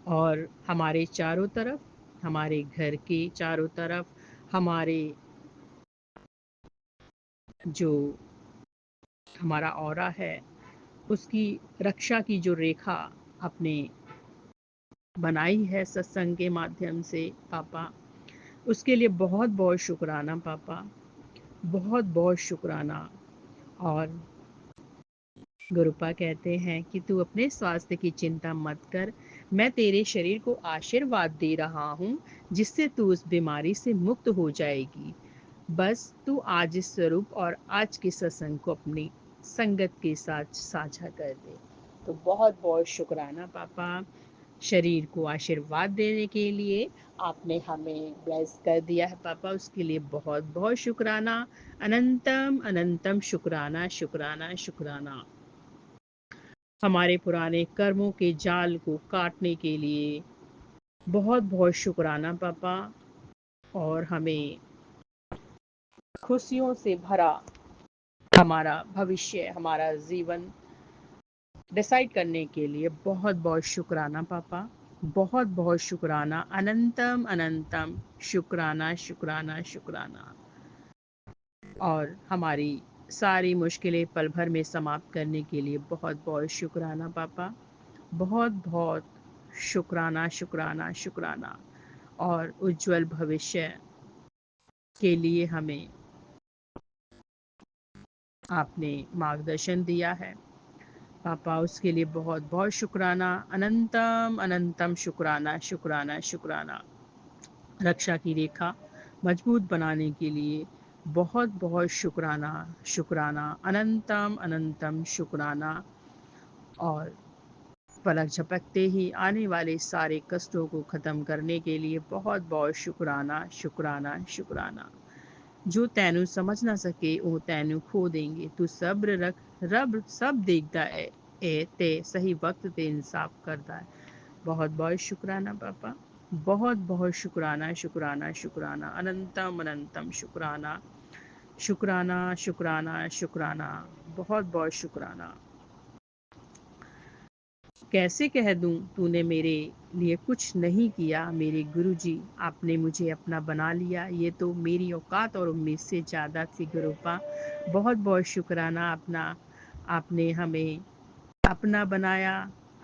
और हमारे चारों तरफ, हमारे घर के चारों तरफ, हमारे जो हमारा ऑरा है, उसकी रक्षा की जो रेखा आपने बनाई है सत्संग के माध्यम से पापा, उसके लिए बहुत बहुत शुक्राना पापा, बहुत बहुत शुक्राना। और गुरुपा कहते हैं कि तू अपने स्वास्थ्य की चिंता मत कर, मैं तेरे शरीर को आशीर्वाद दे रहा हूँ जिससे तू उस बीमारी से मुक्त हो जाएगी। बस तू आज इस स्वरूप और आज के सत्संग को अपनी संगत के साथ साझा कर दे। तो बहुत बहुत शुक्राना पापा, शरीर को आशीर्वाद देने के लिए। आपने हमें ब्लेस कर दिया है पापा, उसके लिए बहुत बहुत शुक्राना। अनंतम अनंतम शुक्राना शुक्राना शुक्राना। हमारे पुराने कर्मों के जाल को काटने के लिए बहुत बहुत शुक्राना पापा, और हमें खुशियों से भरा हमारा भविष्य, हमारा जीवन डिसाइड करने के लिए बहुत बहुत शुक्राना पापा, बहुत बहुत शुक्राना। अनंतम अनंतम शुक्राना शुक्राना शुक्राना। और हमारी सारी मुश्किलें पल भर में समाप्त करने के लिए बहुत बहुत शुक्राना पापा, बहुत बहुत शुक्राना शुक्राना शुक्राना। और उज्जवल भविष्य के लिए हमें आपने मार्गदर्शन दिया है पापा, उसके लिए बहुत बहुत शुक्राना। अनंतम अनंतम शुक्राना शुक्राना शुक्राना। रक्षा की रेखा मजबूत बनाने के लिए बहुत बहुत शुक्राना शुक्राना। अनंतम अनंतम शुक्राना। और पलक झपकते ही आने वाले सारे कष्टों को ख़त्म करने के लिए बहुत बहुत शुक्राना शुक्राना शुक्राना। जो तैनू समझ ना सके वो तैनू खो देंगे, तू सब्र रख, रब सब देखता है, ए ते सही वक्त ते इंसाफ करता है। बहुत बहुत शुक्राना पापा, बहुत बहुत शुक्राना शुक्राना शुक्राना। अनंतम अनंतम शुक्राना शुक्राना शुक्राना शुक्राना। बहुत बहुत शुक्राना। कैसे कह दूं तूने मेरे लिए कुछ नहीं किया मेरे गुरुजी, आपने मुझे अपना बना लिया, ये तो मेरी औकात और उम्मीद से ज़्यादा थी गुरुपा। बहुत बहुत शुक्राना अपना, आपने हमें अपना बनाया,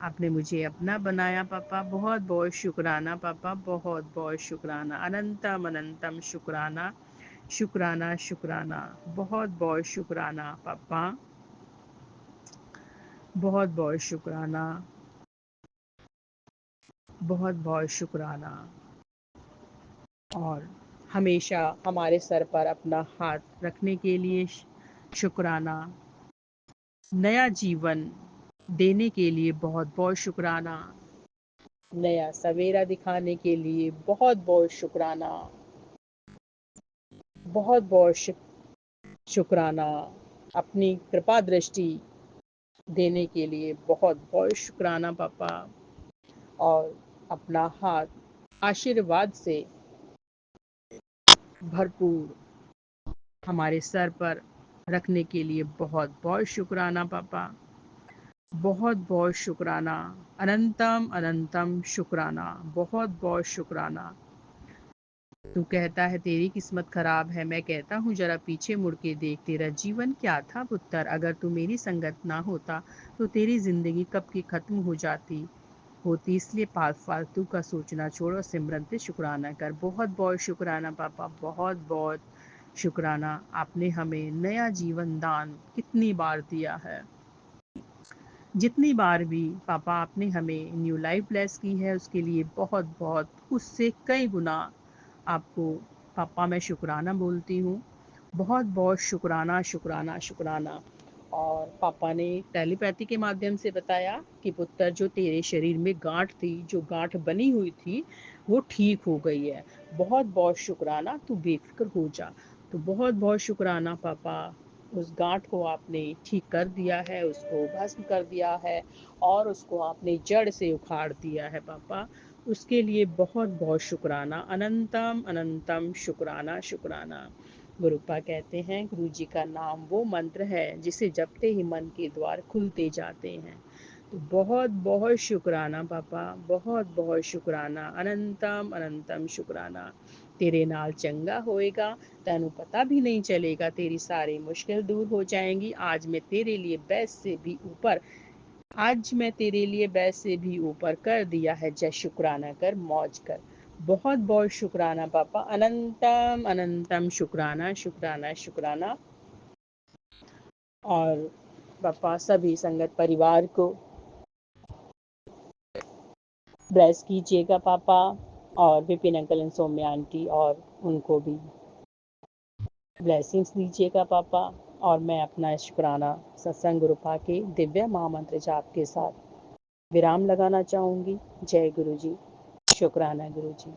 आपने मुझे अपना बनाया पापा। बहुत बहुत शुक्राना पापा, बहुत बहुत शुक्राना। अनंतम अनंतम शुक्राना शुक्राना शुक्राना। बहुत बहुत शुक्राना पापा, बहुत बहुत शुक्राना, बहुत बहुत शुक्राना। और हमेशा हमारे सर पर अपना हाथ रखने के लिए शुक्राना। नया जीवन देने के लिए बहुत बहुत शुक्राना। नया सवेरा दिखाने के लिए बहुत बहुत शुक्राना, बहुत बहुत शुक्राना। अपनी कृपा दृष्टि देने के लिए बहुत बहुत शुक्राना पापा। और अपना हाथ आशीर्वाद से भरपूर हमारे सर पर रखने के लिए बहुत बहुत शुक्राना पापा, बहुत बहुत शुक्राना। अनंतम अनंतम शुक्राना, बहुत बहुत शुक्राना। तू कहता है तेरी किस्मत खराब है, मैं कहता हूँ जरा पीछे मुड़ के देख, तेरा जीवन क्या था पुत्र, अगर तू मेरी संगत ना होता तो तेरी जिंदगी कब की खत्म हो जाती होती। इसलिए फालतू का सोचना छोड़ और सिमरन पे शुक्राना कर। बहुत बहुत शुक्राना पापा, बहुत बहुत शुक्राना। आपने हमें नया जीवन दान कितनी बार दिया है, जितनी बार भी पापा आपने हमें न्यू लाइफ ब्लेस की है उसके लिए बहुत बहुत, उससे कई गुना आपको पापा मैं शुक्राना बोलती हूँ। बहुत बहुत शुक्राना शुक्राना शुक्राना। और पापा ने टेलीपैथी के माध्यम से बताया कि पुत्र जो तेरे शरीर में गांठ थी, जो गांठ बनी हुई थी, वो ठीक हो गई है। बहुत बहुत शुक्राना, तू बेफिक्र हो जा। तो बहुत बहुत शुक्राना पापा, उस गांठ को आपने ठीक कर दिया है, उसको भस्म कर दिया है और उसको आपने जड़ से उखाड़ दिया है पापा। उसके लिए बहुत बहुत शुक्राना। अनंतम अनंतम शुक्राना शुक्राना। गुरुपा कहते हैं गुरु जी का नाम वो मंत्र है जिसे जपते ही मन के द्वार खुलते जाते हैं। तो बहुत बहुत शुक्राना पापा, बहुत बहुत शुक्राना। अनंतम अनंतम शुक्राना। तेरे नाल चंगा होएगा, तैनू पता भी नहीं चलेगा, तेरी सारी मुश्किल दूर हो जाएंगी। आज मैं तेरे लिए बेस्ट से भी ऊपर कर दिया है, जय शुक्राना कर, मौज कर। बहुत बहुत शुक्राना पापा, अनंतम अनंतम शुक्राना शुक्राना शुक्राना। और पापा सभी संगत परिवार को ब्लेस कीजिएगा पापा, और Vipin uncle and Saumya aunty और उनको भी ब्लेसिंग्स दीजिएगा पापा। और मैं अपना शुक्राना सत्संग गुरुपा के दिव्य महामंत्र जाप के साथ विराम लगाना चाहूँगी। जय गुरु जी, शुक्राना गुरु जी।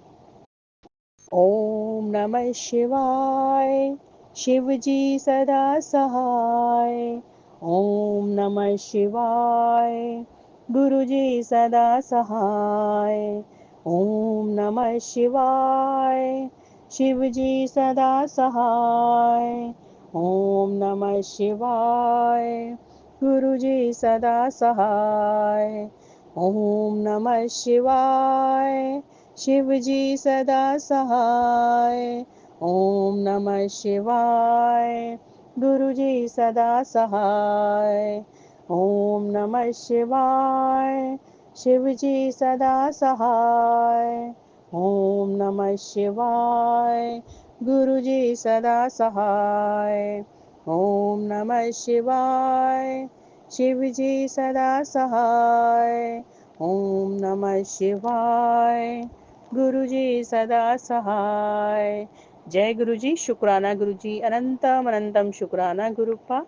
ओम नमः शिवाय, शिव जी सदा सहाय। ओम नमः शिवाय, गुरु जी सदा सहाय। ओम नमः शिवाय, शिव जी सदा सहाय। ओम नमः शिवाय, गुरु जी सदा सहाय। ओम नमः शिवाय, शिव जी सदा सहाय। ओम नमः शिवाय, गुरु जी सदा सहाय। ओम नमः शिवाय, शिव जी सदा सहाय। ओम नमः शिवाय, गुरु जी सदा सहाय। ओम नमः शिवाय, शिव जी सदा सहाय। ओम नमः शिवाय, गुरु जी सदा सहाय। जय गुरु जी, शुक्राना गुरु जी, अनंतम अनंतम शुक्राना गुरुपा।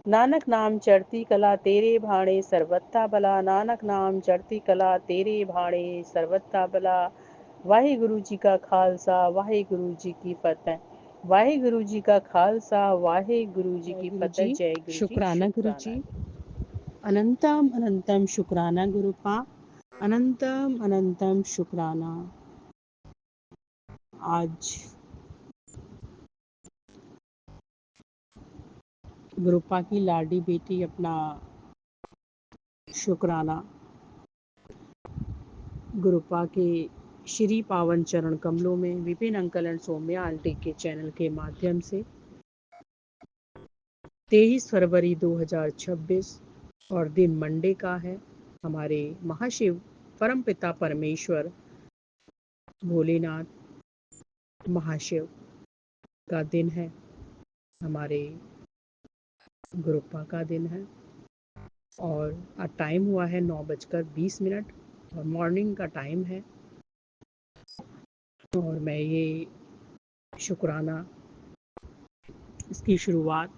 नानक नाम चढ़ती कला तेरे भाणे सर्वत्ता भला। नानक नाम चढ़ती कला तेरे भाणे सर्वत्ता भला। वाहे गुरु जी का खालसा, वाहे गुरु जी की फतेह। वाहे गुरु जी का खालसा, वाहे गुरु जी की फतेह। जय गुरु जी, शुक्राना गुरु जी, अनंतम अनंतम शुक्राना गुरुपा, अनंतम अनंतम शुक्राना। आज गुरुपा की लाडी बेटी अपना शुक्राना गुरुपा के श्री पावन चरण कमलों में Vipin uncle and Saumya aunty के चैनल के माध्यम से 23 फरवरी 2026 और दिन मंडे का है। हमारे महाशिव परमपिता परमेश्वर भोलेनाथ महाशिव का दिन है, हमारे गुरुपा का दिन है। और टाइम हुआ है 9:20 और मॉर्निंग का टाइम है। और मैं ये शुक्राना इसकी शुरुआत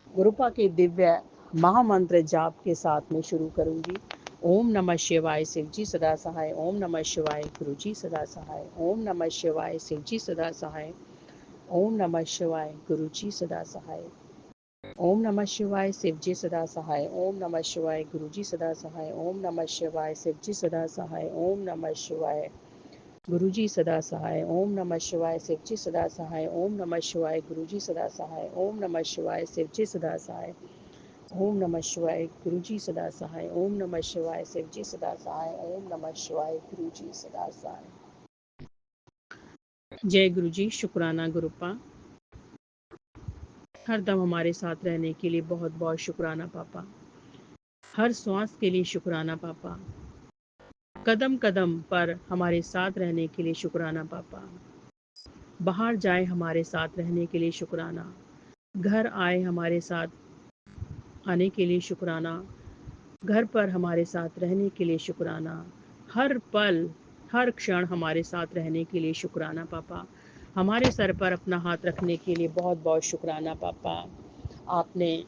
गुरुपा के दिव्य महामंत्र जाप के साथ में शुरू करूंगी। ओम नमः शिवाय, शिव जी सदा सहाय। ओम नमः शिवाय, गुरु जी सदा सहाय। ओम नमः शिवाय, शिव जी सदा सहाय। ओम नमः शिवाय, गुरु जी सदा सहाय। ओम नमः शिवाय, शिव जी सदा सहाय। ओम नमः शिवाय, गुरु जी सदा सहाय। ओम नमः शिवाय, शिव जी सदा सहाय। ओम नमः शिवाय, गुरु जी सदा सहाय। ओम नमः शिवाय, शिव जी सदा सहाय। ओम नमः शिवाय, गुरु जी सदा सहाय। ओम नमः शिवाय, शिव जी सदा सहाय। ओम नमः शिवाय, गुरु जी सदा सहाय। ओम नमः शिवाय, शिव जी सदा सहाय। ओम नमः शिवाय, गुरु जी सदा सहाय। जय गुरु जी, शुक्राना गुरुपा। हर दम हमारे साथ रहने के लिए बहुत बहुत शुक्राना पापा। हर श्वास के लिए शुक्राना पापा। कदम कदम पर हमारे साथ रहने के लिए शुक्राना पापा। बाहर जाए हमारे साथ रहने के लिए शुक्राना। घर आए हमारे साथ आने के लिए शुक्राना। घर पर हमारे साथ रहने के लिए शुक्राना। हर पल हर क्षण हमारे साथ रहने के लिए शुक्राना पापा। हमारे सर पर अपना हाथ रखने के लिए बहुत बहुत शुक्राना पापा। आपने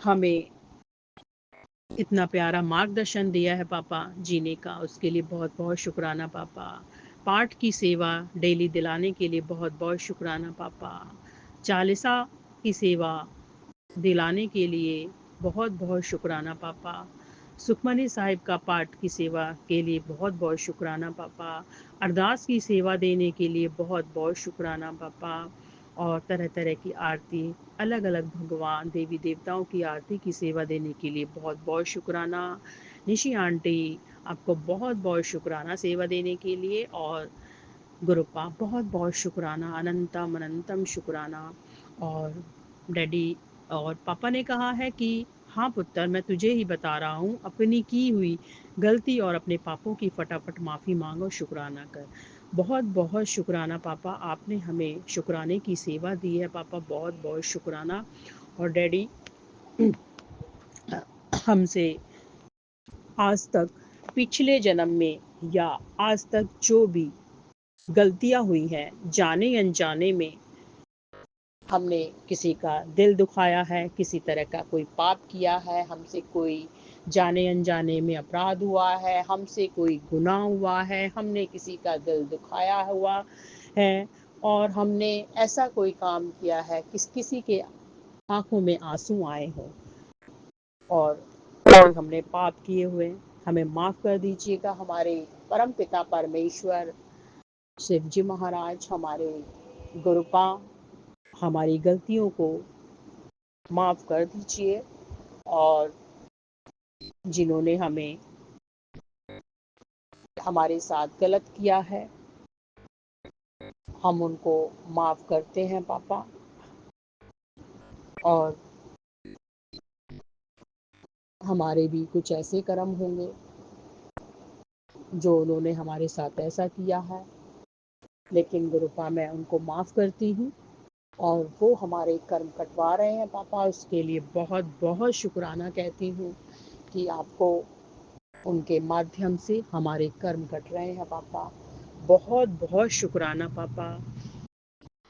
हमें इतना प्यारा मार्गदर्शन दिया है पापा जीने का, उसके लिए बहुत बहुत शुक्राना पापा। पाठ की सेवा डेली दिलाने के लिए बहुत बहुत शुक्राना पापा। चालीसा की सेवा दिलाने के लिए बहुत बहुत शुक्राना पापा। सुखमनी साहिब का पाठ की सेवा के लिए बहुत बहुत शुक्राना पापा। अरदास की सेवा देने के लिए बहुत बहुत शुक्राना पापा। और तरह तरह की आरती, अलग अलग भगवान देवी देवताओं की आरती की सेवा देने के लिए बहुत बहुत शुक्राना। निशी आंटी, आपको बहुत बहुत शुक्राना सेवा देने के लिए। और गुरुपा बहुत बहुत शुक्राना, अनंतम अनंतम शुक्राना। और डैडी और पापा ने कहा है कि हाँ पुत्र, मैं तुझे ही बता रहा हूँ, अपनी की हुई गलती और अपने पापों की फटाफट माफ़ी मांग और शुक्राना कर। बहुत बहुत शुक्राना पापा, आपने हमें शुक्राने की सेवा दी है पापा, बहुत बहुत शुक्राना। और डैडी हमसे आज तक, पिछले जन्म में या आज तक जो भी गलतियां हुई हैं, जाने अनजाने में हमने किसी का दिल दुखाया है, किसी तरह का कोई पाप किया है, हमसे कोई जाने अनजाने में अपराध हुआ है, हमसे कोई गुनाह हुआ है, हमने किसी का दिल दुखाया हुआ है, और हमने ऐसा कोई काम किया है किसी के आंखों में आंसू आए हों, और कोई हमने पाप किए हुए, हमें माफ़ कर दीजिएगा। हमारे परम पिता परमेश्वर शिव जी महाराज, हमारे गुरुपा, हमारी गलतियों को माफ़ कर दीजिए, और जिन्होंने हमें हमारे साथ गलत किया है, हम उनको माफ़ करते हैं पापा। और हमारे भी कुछ ऐसे कर्म होंगे जो उन्होंने हमारे साथ ऐसा किया है, लेकिन गुरुपा मैं उनको माफ़ करती हूँ, और वो हमारे कर्म कटवा रहे हैं पापा, उसके लिए बहुत बहुत शुक्राना कहती हूँ कि आपको उनके माध्यम से हमारे कर्म कट रहे हैं पापा। बहुत बहुत शुक्राना पापा,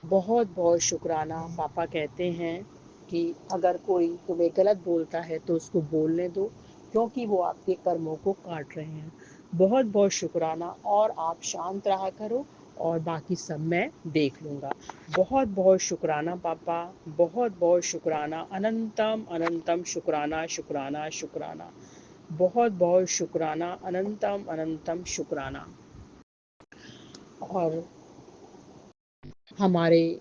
बहुत बहुत शुक्राना। पापा कहते हैं कि अगर कोई तुम्हें गलत बोलता है तो उसको बोलने दो, क्योंकि वो आपके कर्मों को काट रहे हैं। बहुत बहुत शुक्राना, और आप शांत रहा करो, और बाकी सब मैं देख लूँगा। बहुत बहुत शुक्राना पापा, बहुत बहुत शुक्राना, अनंतम अनंतम शुक्राना शुक्राना शुक्राना। बहुत बहुत शुक्राना, अनंतम अनंतम शुक्राना। और हमारे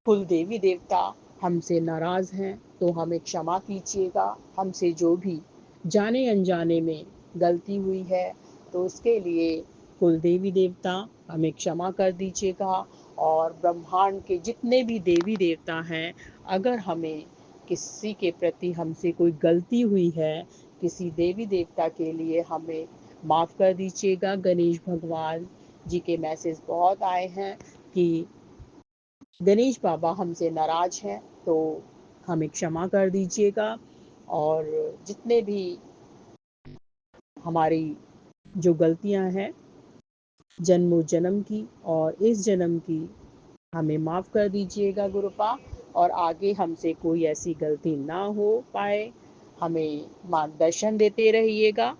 कुल देवी देवता हमसे नाराज़ हैं तो हमें क्षमा कीजिएगा। हमसे जो भी जाने अनजाने में गलती हुई है तो उसके लिए कुल देवी देवता हमें क्षमा कर दीजिएगा। और ब्रह्मांड के जितने भी देवी देवता हैं, अगर हमें किसी के प्रति हमसे कोई गलती हुई है, किसी देवी देवता के लिए हमें माफ़ कर दीजिएगा। गणेश भगवान जी के मैसेज बहुत आए हैं कि गणेश बाबा हमसे नाराज़ हैं, तो हमें क्षमा कर दीजिएगा। और जितने भी हमारी जो गलतियां हैं जन्मों जन्म की और इस जन्म की, हमें माफ़ कर दीजिएगा गुरुपा। और आगे हमसे कोई ऐसी गलती ना हो पाए, हमें मार्गदर्शन देते रहिएगा।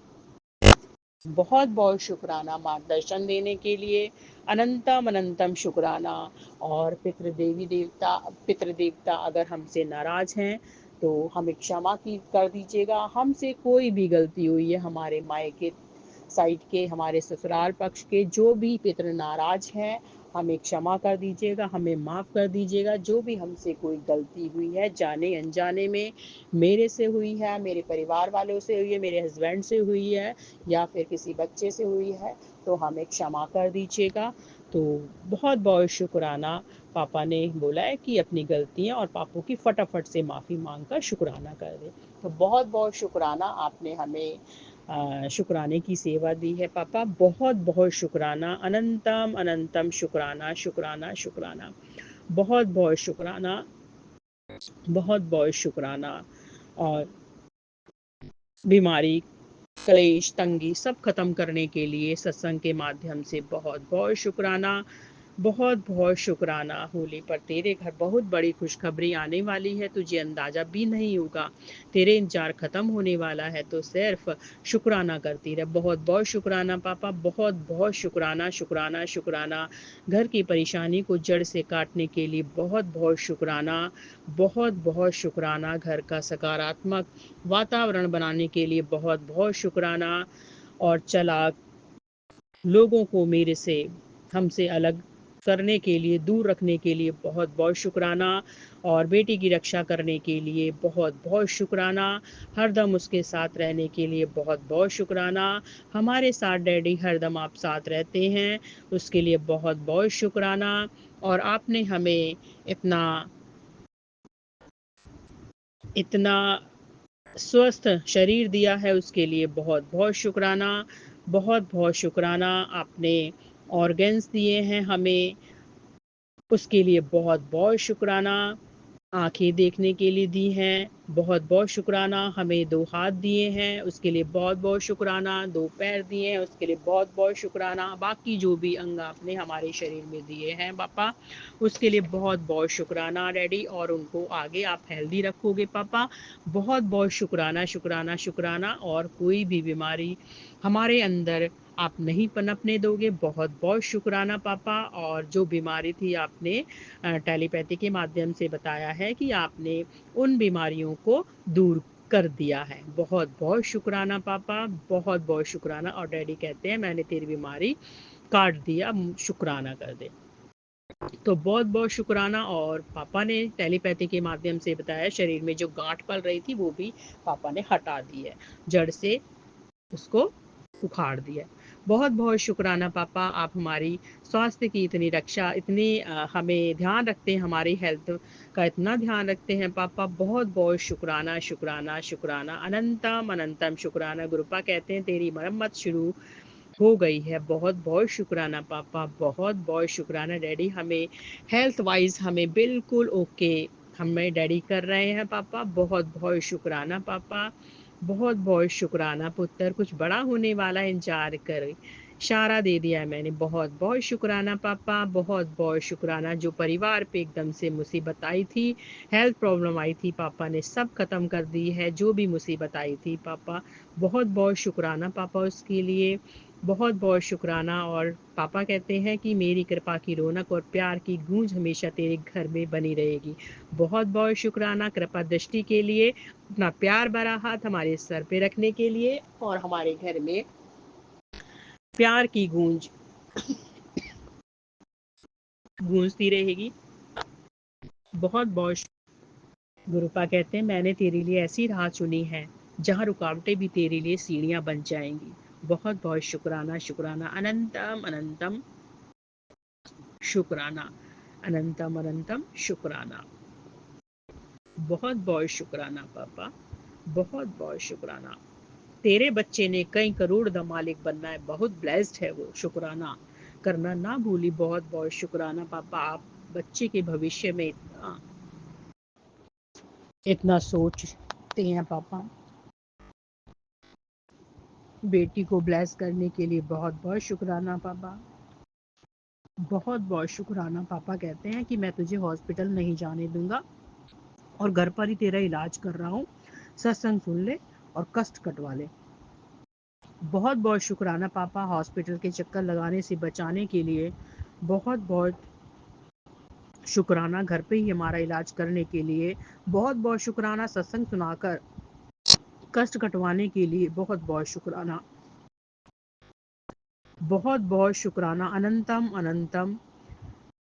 बहुत बहुत शुक्राना मार्गदर्शन देने के लिए, अनंतम अनंतम शुक्राना। और पितृ देवता अगर हमसे नाराज़ हैं तो हमें क्षमा की कर दीजिएगा। हमसे कोई भी गलती हुई है, हमारे मायके साइड के, हमारे ससुराल पक्ष के जो भी पितृ नाराज़ हैं, हमें क्षमा कर दीजिएगा, हमें माफ़ कर दीजिएगा। जो भी हमसे कोई गलती हुई है जाने अनजाने में, मेरे से हुई है, मेरे परिवार वालों से हुई है, मेरे हस्बैंड से हुई है, या फिर किसी बच्चे से हुई है, तो हमें क्षमा कर दीजिएगा। तो बहुत बहुत शुक्राना। पापा ने बोला है कि अपनी गलतियां और पापों की फटाफट से माफ़ी मांग कर शुक्राना कर दे। तो बहुत बहुत शुक्राना, आपने हमें शुक्राने की सेवा दी है पापा। बहुत बहुत शुक्राना, अनंतम अनंतम शुक्राना शुक्राना शुक्राना। बहुत बहुत शुक्राना, बहुत बहुत शुक्राना। और बीमारी, क्लेश, तंगी सब खत्म करने के लिए सत्संग के माध्यम से बहुत बहुत शुक्राना, बहुत बहुत शुक्राना। होली पर तेरे घर बहुत बड़ी खुशखबरी आने वाली है, तुझे अंदाज़ा भी नहीं होगा। तेरे इंतजार ख़त्म होने वाला है, तो सिर्फ शुक्राना करती रहे। बहुत बहुत शुक्राना पापा, बहुत बहुत शुक्राना शुक्राना शुक्राना। घर की परेशानी को जड़ से काटने के लिए बहुत बहुत शुक्राना, बहुत बहुत शुक्राना। घर का सकारात्मक वातावरण बनाने के लिए बहुत बहुत शुक्राना। और चालाक लोगों को मेरे से, हमसे अलग करने के लिए, दूर रखने के लिए बहुत बहुत शुक्राना, और बेटी की रक्षा करने के लिए बहुत बहुत शुक्राना, हरदम उसके साथ रहने के लिए बहुत बहुत शुक्राना। हमारे साथ डैडी हरदम आप साथ रहते हैं, उसके लिए बहुत बहुत शुक्राना। और आपने हमें इतना इतना स्वस्थ शरीर दिया है, उसके लिए बहुत बहुत शुक्राना, बहुत बहुत शुक्राना। आपने ऑर्गन्स दिए हैं हमें, उसके लिए बहुत बहुत शुक्राना। आंखें देखने के लिए दी हैं, बहुत बहुत शुक्राना। हमें 2 हाथ दिए हैं, उसके लिए बहुत बहुत शुक्राना। 2 पैर दिए हैं, उसके लिए बहुत बहुत शुक्राना। बाकी जो भी अंग आपने हमारे शरीर में दिए हैं पापा, उसके लिए बहुत बहुत शुक्राना डैडी, और उनको आगे आप हेल्दी रखोगे पापा। बहुत बहुत शुक्राना शुक्राना शुक्राना। और कोई भी बीमारी हमारे अंदर आप नहीं पनपने दोगे, बहुत बहुत शुक्राना पापा। और जो बीमारी थी आपने टेलीपैथी के माध्यम से बताया है कि आपने उन बीमारियों को दूर कर दिया है, बहुत बहुत शुक्राना पापा, बहुत बहुत शुक्राना। और डैडी कहते हैं मैंने तेरी बीमारी काट दिया, शुक्राना कर दे। तो बहुत बहुत शुक्राना। और पापा ने टेलीपैथी के माध्यम से बताया शरीर में जो गांठ पल रही थी वो भी पापा ने हटा दी है, जड़ से उसको उखाड़ दिया। बहुत बहुत शुक्राना पापा, आप हमारी स्वास्थ्य की इतनी रक्षा, इतनी हमें ध्यान रखते हैं, हमारी हेल्थ का इतना ध्यान रखते हैं पापा। बहुत बहुत शुक्राना शुक्राना शुक्राना, अनंतम अनंतम शुक्राना। गुरुपा कहते हैं तेरी मरम्मत शुरू हो गई है, बहुत बहुत शुक्राना पापा, बहुत बहुत शुक्राना डैडी। हमें हेल्थ वाइज हमें बिल्कुल ओके हमें डैडी कर रहे हैं पापा, बहुत बहुत शुक्राना पापा, बहुत बहुत शुक्राना पुत्र। कुछ बड़ा होने वाला इंतजार कर, इशारा दे दिया है मैंने। बहुत बहुत शुक्राना पापा, बहुत बहुत शुक्राना। जो परिवार पे एकदम से मुसीबत आई थी, हेल्थ प्रॉब्लम आई थी, पापा ने सब खत्म कर दी है। जो भी मुसीबत आई थी पापा, बहुत बहुत शुक्राना पापा उसके लिए, बहुत बहुत शुक्राना। और पापा कहते हैं कि मेरी कृपा की रौनक और प्यार की गूंज हमेशा तेरे घर में बनी रहेगी। बहुत बहुत शुक्राना कृपा दृष्टि के लिए, अपना प्यार भरा हाथ हमारे सर पे रखने के लिए, और हमारे घर में प्यार की गूंज गूंजती रहेगी। बहुत बहुत गुरुपा कहते हैं मैंने तेरे लिए ऐसी राह चुनी है जहाँ रुकावटें भी तेरे लिए सीढ़ियाँ बन जाएंगी। बहुत बहुत शुक्राना शुक्राना, अनंतम अनंतम शुक्राना, अनंतम अनंतम शुक्राना। बहुत बहुत शुक्राना पापा, बहुत बहुत शुक्राना। तेरे बच्चे ने कई करोड़ का मालिक बनना है, बहुत ब्लेस्ड है वो, शुक्राना करना ना भूली। बहुत बहुत शुक्राना पापा, आप बच्चे के भविष्य में इतना सोचते हैं पापा। बेटी को ब्लेस करने के लिए बहुत बहुत शुक्राना पापा, बहुत बहुत शुक्राना। पापा कहते हैं कि मैं तुझे हॉस्पिटल नहीं जाने दूंगा और घर पर ही तेरा इलाज कर रहा हूँ, सत्संग सुन ले और कष्ट कटवा ले। बहुत बहुत शुक्राना पापा, हॉस्पिटल के चक्कर लगाने से बचाने के लिए बहुत बहुत शुक्राना। घर पे ही हमारा इलाज करने के लिए बहुत बहुत शुक्राना। सत्संग सुनाकर कष्ट कटवाने के लिए बहुत बहुत शुक्राना, बहुत बहुत शुक्राना। अनंतम अनंतम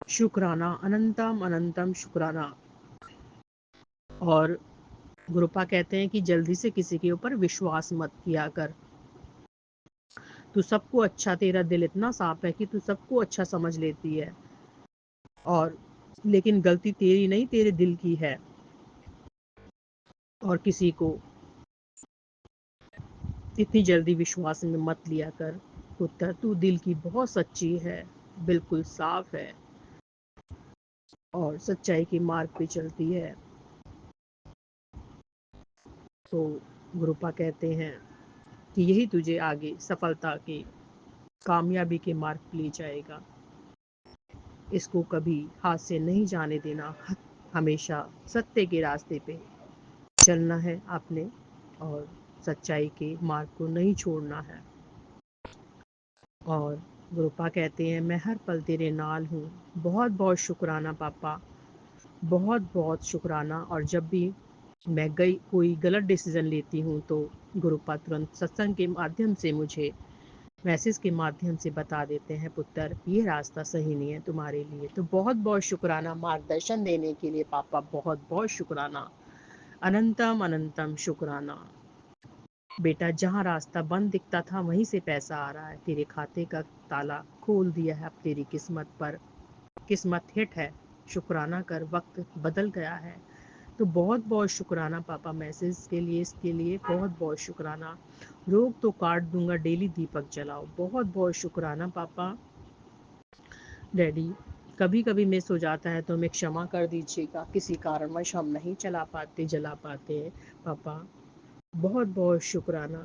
शुक्राना, अनंतम अनंतम शुक्राना। और गुरुपा कहते हैं कि जल्दी से किसी के ऊपर विश्वास मत किया कर। तू सबको अच्छा, तेरा दिल इतना साफ है कि तू सबको अच्छा समझ लेती है, और लेकिन गलती तेरी नहीं, तेरे दिल की है। और किसी को इतनी जल्दी विश्वास में मत लिया कर पुत्र, तू दिल की बहुत सच्ची है, बिल्कुल साफ है और सच्चाई के मार्ग पे चलती है। तो गुरुपा कहते हैं कि यही तुझे आगे सफलता के, कामयाबी के मार्ग पे ले जाएगा। इसको कभी हाथ से नहीं जाने देना, हमेशा सत्य के रास्ते पे चलना है आपने, और सच्चाई के मार्ग को नहीं छोड़ना है। और गुरुपा कहते हैं मैं हर पल तेरे नाल हूँ। बहुत बहुत शुक्राना पापा, बहुत बहुत शुक्राना। और जब भी मैं कोई गलत डिसीज़न लेती हूँ तो गुरुपा तुरंत सत्संग के माध्यम से मुझे मैसेज के माध्यम से बता देते हैं, पुत्र ये रास्ता सही नहीं है तुम्हारे लिए। तो बहुत बहुत शुक्राना मार्गदर्शन देने के लिए पापा, बहुत बहुत शुक्राना, अनंतम अनंतम शुक्राना। बेटा जहाँ रास्ता बंद दिखता था वहीं से पैसा आ रहा है, तेरे खाते का ताला खोल दिया है, अब तेरी किस्मत पर किस्मत हिट है, शुक्राना कर, वक्त बदल गया है। तो बहुत बहुत शुक्राना पापा मैसेज के लिए, इसके लिए बहुत बहुत शुक्राना। रोग तो काट दूंगा, डेली दीपक जलाओ, बहुत बहुत शुक्राना पापा। डैडी कभी कभी मिस हो जाता है तो हमें क्षमा कर दीजिएगा, किसी कारणवश हम नहीं जला पाते हैं पापा। बहुत बहुत शुक्राना,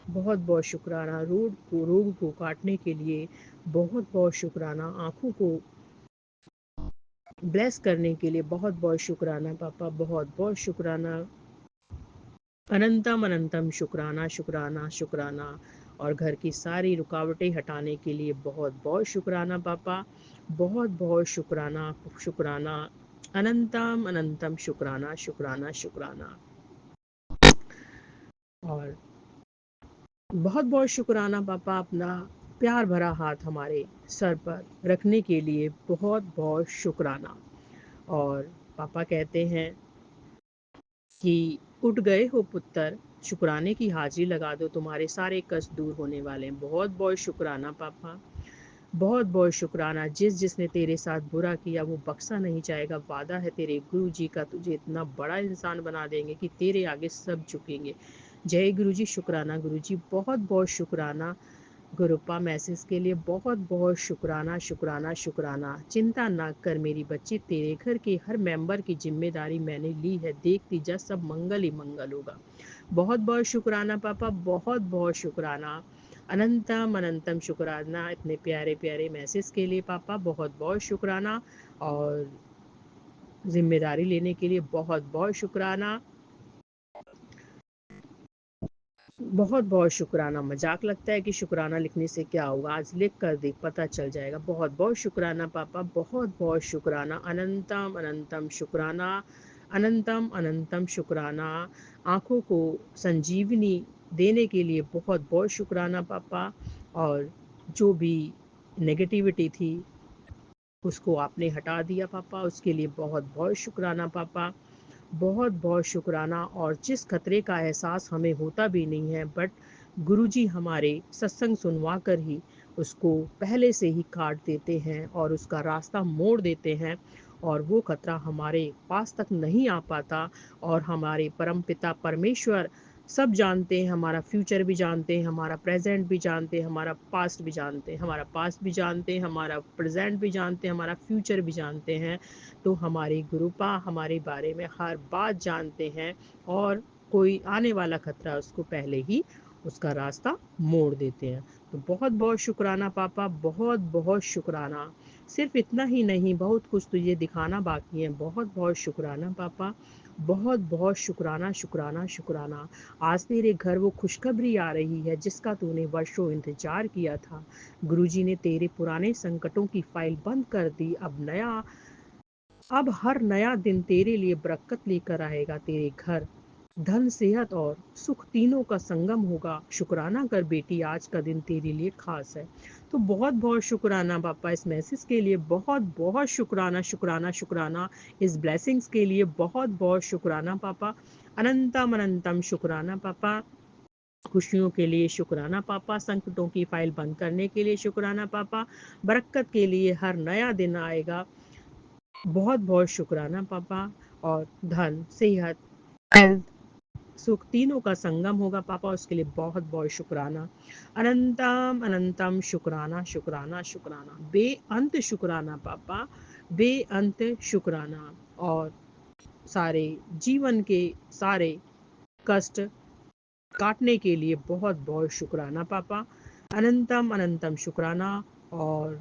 बहुत बहुत शुक्राना। रोग को काटने के लिए बहुत बहुत शुक्राना। आँखों को ब्लेस करने के लिए बहुत बहुत शुक्राना पापा, बहुत बहुत शुक्राना। अनंतम अनंतम शुक्राना शुक्राना शुक्राना। और घर की सारी रुकावटें हटाने के लिए बहुत बहुत शुक्राना पापा, बहुत बहुत शुक्राना शुक्राना। अनंतम अनंतम शुक्राना शुक्राना शुक्राना। और बहुत बहुत शुक्राना पापा, अपना प्यार भरा हाथ हमारे सर पर रखने के लिए बहुत बहुत शुक्राना। और पापा कहते हैं कि उठ गए हो पुत्र, शुक्राने की हाजिरी लगा दो, तुम्हारे सारे कष्ट दूर होने वाले हैं। बहुत बहुत शुक्राना पापा, बहुत बहुत शुक्राना। जिसने तेरे साथ बुरा किया वो बख्शा नहीं जाएगा। वादा है तेरे गुरु जी का, तुझे इतना बड़ा इंसान बना देंगे कि तेरे आगे सब झुकेंगे। जय गुरु जी, शुक्राना गुरु जी, बहुत बहुत शुक्राना। गुरुपा मैसेज के लिए बहुत बहुत शुक्राना शुक्राना शुक्राना। चिंता ना कर मेरी बच्ची, तेरे घर के हर मेंबर की जिम्मेदारी मैंने ली है, देखती जा सब मंगल ही मंगल होगा। बहुत बहुत शुक्राना पापा, बहुत बहुत शुक्राना। अनंतम अनंतम शुक्राना इतने प्यारे प्यारे मैसेज के लिए पापा, बहुत बहुत शुक्राना। और जिम्मेदारी लेने के लिए बहुत बहुत शुक्राना, बहुत बहुत शुक्राना। मजाक लगता है कि शुक्राना लिखने से क्या होगा, आज लिख कर देख पता चल जाएगा। बहुत बहुत शुक्राना पापा, बहुत बहुत शुक्राना। अनंतम अनंतम शुक्राना, अनंतम अनंतम शुक्राना। आँखों को संजीवनी देने के लिए बहुत बहुत शुक्राना पापा। और जो भी नेगेटिविटी थी उसको आपने हटा दिया पापा, उसके लिए बहुत बहुत शुक्राना पापा, बहुत बहुत शुक्राना। और जिस खतरे का एहसास हमें होता भी नहीं है, बट गुरुजी हमारे सत्संग सुनवा कर ही उसको पहले से ही काट देते हैं और उसका रास्ता मोड़ देते हैं, और वो खतरा हमारे पास तक नहीं आ पाता। और हमारे परमपिता परमेश्वर सब जानते हैं, हमारा फ्यूचर भी जानते हैं, हमारा प्रेजेंट भी जानते हैं, हमारा पास्ट भी जानते हैं, हमारा पास्ट भी जानते हैं, हमारा प्रेजेंट भी जानते हैं, हमारा फ्यूचर भी जानते हैं। तो हमारे गुरुपा हमारे बारे में हर बात जानते हैं, और कोई आने वाला खतरा उसको पहले ही उसका रास्ता मोड़ देते हैं। तो बहुत बहुत शुक्राना पापा, बहुत बहुत शुक्राना। सिर्फ इतना ही नहीं, बहुत कुछ तुझे दिखाना बाकी है। बहुत बहुत शुक्राना पापा, बहुत बहुत शुक्राना शुक्राना शुक्राना। आज तेरे घर वो खुशखबरी आ रही है जिसका तूने वर्षों इंतजार किया था। गुरुजी ने तेरे पुराने संकटों की फाइल बंद कर दी। अब हर नया दिन तेरे लिए बरकत लेकर आएगा। तेरे घर धन, सेहत और सुख तीनों का संगम होगा। शुक्राना कर बेटी, आज का दिन तेरे लिए खास है। तो बहुत बहुत शुक्राना पापा इस मैसेज के लिए, बहुत बहुत शुक्राना शुक्राना शुक्राना। इस ब्लेसिंग्स के लिए बहुत बहुत शुक्राना पापा, अनंतम अनंतम शुक्राना पापा। खुशियों के लिए शुक्राना पापा, संकटों की फाइल बंद करने के लिए शुक्राना पापा, बरकत के लिए हर नया दिन आएगा। बहुत बहुत शुक्राना पापा। और धन, सेहत, हेल्थ, सुख तीनों का संगम होगा पापा, उसके लिए बहुत बहुत शुक्राना। अनंतम अनंतम शुक्राना शुक्राना शुक्राना, बेअंत शुक्राना पापा, बेअंत शुक्राना। और सारे जीवन के सारे कष्ट काटने के लिए बहुत बहुत शुक्राना पापा, अनंतम अनंतम शुक्राना। और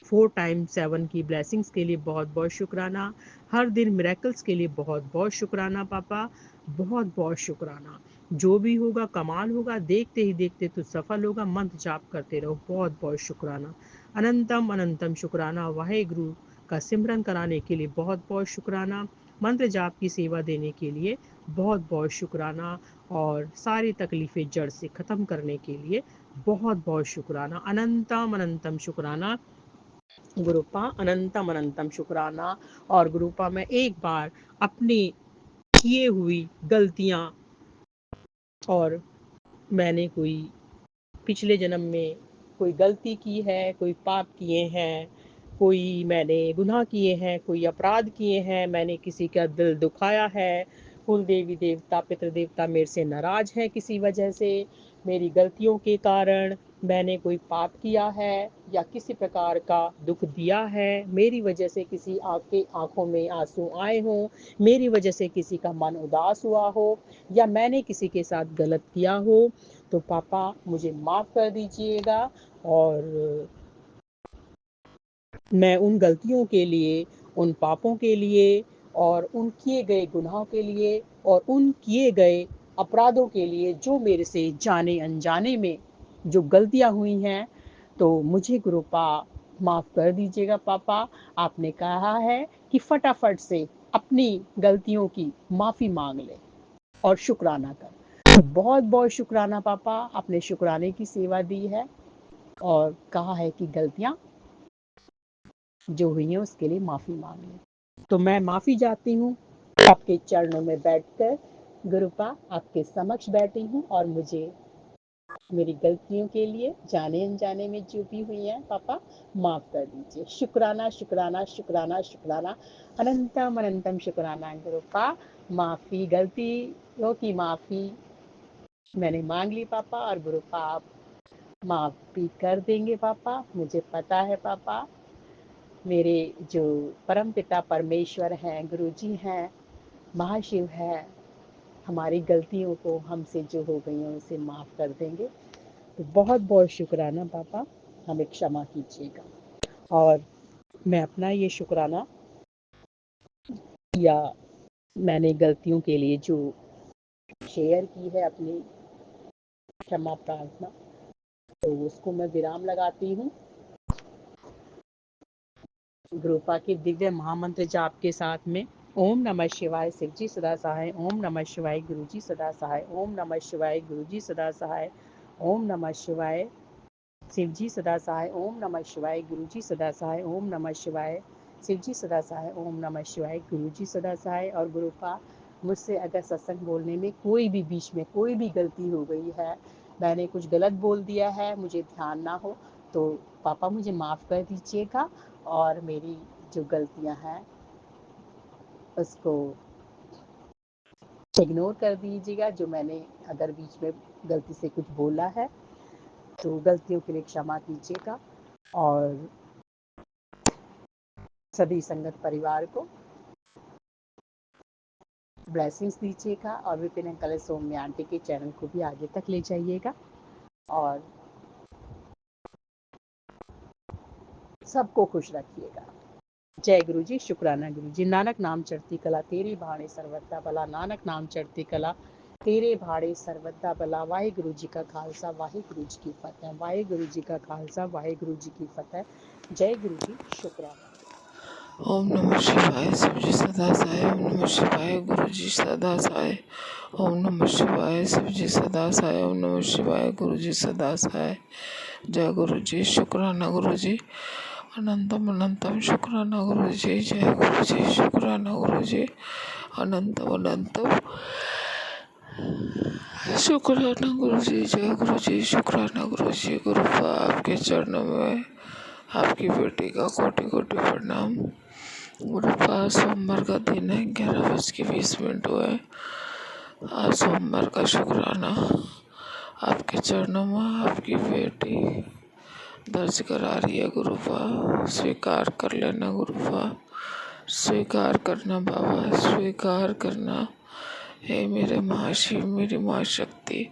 4 टाइम 7 की ब्लेसिंग्स के लिए बहुत बहुत शुक्राना। हर दिन मिरेकल्स के लिए बहुत बहुत शुक्राना पापा, बहुत बहुत शुक्राना। जो भी होगा कमाल होगा, देखते ही देखते तो सफल होगा। मंत्र जाप करते रहो, बहुत बहुत शुक्राना। अनंतम अनंतम शुक्राना। वाहेगुरु का सिमरन कराने के लिए बहुत बहुत शुक्राना। मंत्र जाप की सेवा देने के लिए बहुत बहुत शुक्राना। और सारी तकलीफ़ें जड़ से ख़त्म करने के लिए बहुत बहुत शुक्राना, अनंतम अनंतम शुक्राना गुरुपा, अनंतम अनंतम शुक्राना। और गुरुपा मैं एक बार अपनी किए हुई गलतियाँ, और मैंने कोई पिछले जन्म में कोई गलती की है, कोई पाप किए हैं, कोई मैंने गुनाह किए हैं, कोई अपराध किए हैं, मैंने किसी का दिल दुखाया है, कुल देवी देवता पितृ देवता मेरे से नाराज हैं किसी वजह से, मेरी गलतियों के कारण मैंने कोई पाप किया है या किसी प्रकार का दुख दिया है, मेरी वजह से किसी के आंखों में आंसू आए हों, मेरी वजह से किसी का मन उदास हुआ हो, या मैंने किसी के साथ गलत किया हो, तो पापा मुझे माफ़ कर दीजिएगा। और मैं उन गलतियों के लिए, उन पापों के लिए, और उन किए गए गुनाहों के लिए, और उन किए गए अपराधों के लिए जो मेरे से जाने अनजाने में जो गलतियां हुई हैं, तो मुझे कृपा माफ़ कर दीजिएगा पापा। आपने कहा है कि फटाफट से अपनी गलतियों की माफ़ी मांग ले और शुक्राना कर। बहुत बहुत शुक्राना पापा, आपने शुक्राने की सेवा दी है और कहा है कि गलतियां जो हुई हैं उसके लिए माफ़ी मांग लें। तो मैं माफ़ी चाहती हूँ, आपके चरणों में बैठकर गुरुपा आपके समक्ष बैठी हूँ, और मुझे मेरी गलतियों के लिए जाने अनजाने में जो भी हुई हैं पापा माफ़ कर दीजिए। शुक्राना शुक्राना शुक्राना शुक्राना, अनंतम अनंतम शुक्राना गुरुपा। माफ़ी, गलतियों की माफ़ी मैंने मांग ली पापा, और गुरुपा आप माफ़ भी कर देंगे पापा, मुझे पता है पापा। मेरे जो परमपिता परमेश्वर हैं, गुरुजी हैं, महाशिव है, हमारी गलतियों को हमसे जो हो गई हैं उसे माफ़ कर देंगे। तो बहुत बहुत शुक्राना पापा, हमें क्षमा कीजिएगा। और मैं अपना ये शुक्राना, या मैंने गलतियों के लिए जो शेयर की है अपनी क्षमा प्रार्थना, तो उसको मैं विराम लगाती हूँ गुरुपा के दिव्य महामंत्र जाप के साथ में। ओम नमः शिवाय, शिव जी सदा सहाय। ओम नमः शिवाय, गुरु जी सदा सहाय। ओम नमः शिवाय, गुरु जी सदा सहाय। ओम नमः शिवाय, शिव जी सदा सहाय। ओम नमः शिवाय, गुरु जी सदा सहाय। ओम नमः शिवाय, शिव जी सदा सहाय। ओम नमः शिवाय, गुरु जी सदा सहाय। और गुरुपा, मुझसे अगर सत्संग बोलने में कोई भी बीच में कोई भी गलती हो गई है, मैंने कुछ गलत बोल दिया है, मुझे ध्यान ना हो, तो पापा मुझे माफ़ कर दीजिएगा, और मेरी जो गलतियां हैं उसको इग्नोर कर दीजिएगा। जो मैंने अगर बीच में गलती से कुछ बोला है तो गलतियों के लिए क्षमा कीजिएगा, और सभी संगत परिवार को ब्लेसिंग्स दीजिएगा, और विपिन अंकल सौम्या आंटी के चैनल को भी आगे तक ले जाइएगा, और सबको खुश रखिएगा। जय गुरु जी, शुक्राना गुरु जी। नानक नाम चढ़ती कला तेरे भाणे सर्वदा भला, नानक नाम चढ़ती कला तेरे भाणे सर्वदा भला। वाहे गुरु जी का खालसा, वाहे गुरु जी की फतेह। वाहे गुरु जी का खालसा, वाहे गुरु जी की फतेह। जय गुरु जी, शुक्राना। ओम नमः शिवाय, शिव जी सदा सहाय। ओम नमः शिवाय, गुरु जी सदा सहाय। ओम नमः शिवाय, शिव जी सदा सहाय। ओम नमः शिवाय, गुरु जी सदा सहाय। जय गुरु जी, शुक्राना गुरु जी, अनंतम अनंतम शुक्राना गुरु जी। जय गुरु जी, शुक्राना गुरु जी, अनंतम अनंतम शुक्राना गुरु जी। जय गुरु जी, शुक्राना गुरु जी। गुरुपा आपके चरणों में आपकी बेटी का कोटि कोटि प्रणाम। गुरुपा, सोमवार का दिन है, 11:20 हुए। आज सोमवार का शुक्राना आपके चरणों में आपकी बेटी दर्ज करा रही है। गुरुपा, स्वीकार कर लेना गुरुपा, स्वीकार करना बाबा, स्वीकार करना। हे मेरे महाशिव, मेरी महाशक्ति,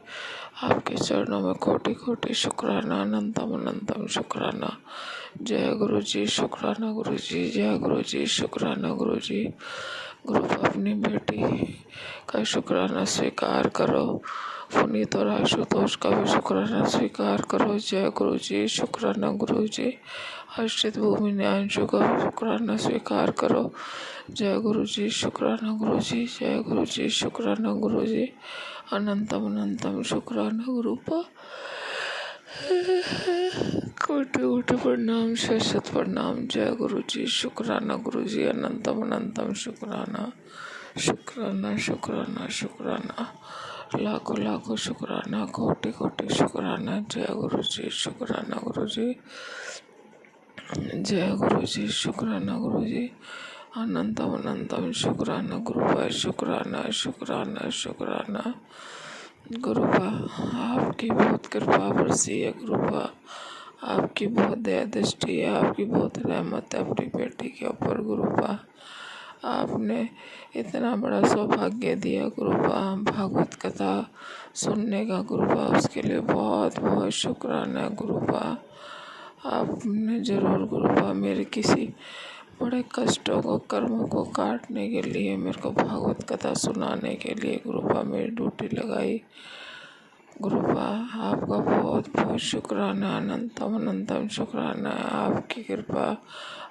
आपके चरणों में कोटि कोटि शुक्राना, अनंतम अनंतम शुक्राना। जय गुरु जी, शुक्राना गुरु जी। जय गुरु जी, शुक्राना गुरु जी। गुरु अपनी बेटी का शुक्राना स्वीकार करो, पुनीत और आशुतोष का भी शुक्राना स्वीकार करो। जय गुरु जी, शुक्राना गुरु जी। हर्षित भूमि न्यांशु का भी शुक्राना स्वीकार करो। जय गुरु जी, शुक्राना गुरु जी। जय गुरु जी, शुक्राना गुरु जी। अनंतम अनंतम शुक्राना गुरुपा। कोटि कोटि प्रणाम, शत प्रणाम। जय गुरु जी। शुक्राना गुरु जी। अनंतम अनंतम शुक्राना, शुक्राना शुक्राना शुक्राना। लाखों लाखों शुक्राना, कोटि कोटि शुक्राना। जय गुरु जी। शुक्राना गुरु जी। जय गुरु जी। शुक्राना गुरु जी। अनंतम अनंतम शुक्राना गुरुपा। शुक्राना शुक्राना शुक्राना गुरुपा। आपकी बहुत कृपा बरसी है गुरुपा। आपकी बहुत दया दृष्टि है, आपकी बहुत रहमत है अपनी बेटी के ऊपर गुरुपा। आपने इतना बड़ा सौभाग्य दिया गुरुपा भागवत कथा सुनने का गुरुपा। उसके लिए बहुत बहुत शुक्राना है गुरुपा। आपने जरूर गुरुपा मेरे किसी बड़े कष्टों को, कर्मों को काटने के लिए, मेरे को भागवत कथा सुनाने के लिए गुरुपा मेरी ड्यूटी लगाई गुरुपा। आपका बहुत बहुत शुक्राना, अनंतम अनंतम शुक्राना है। आपकी कृपा,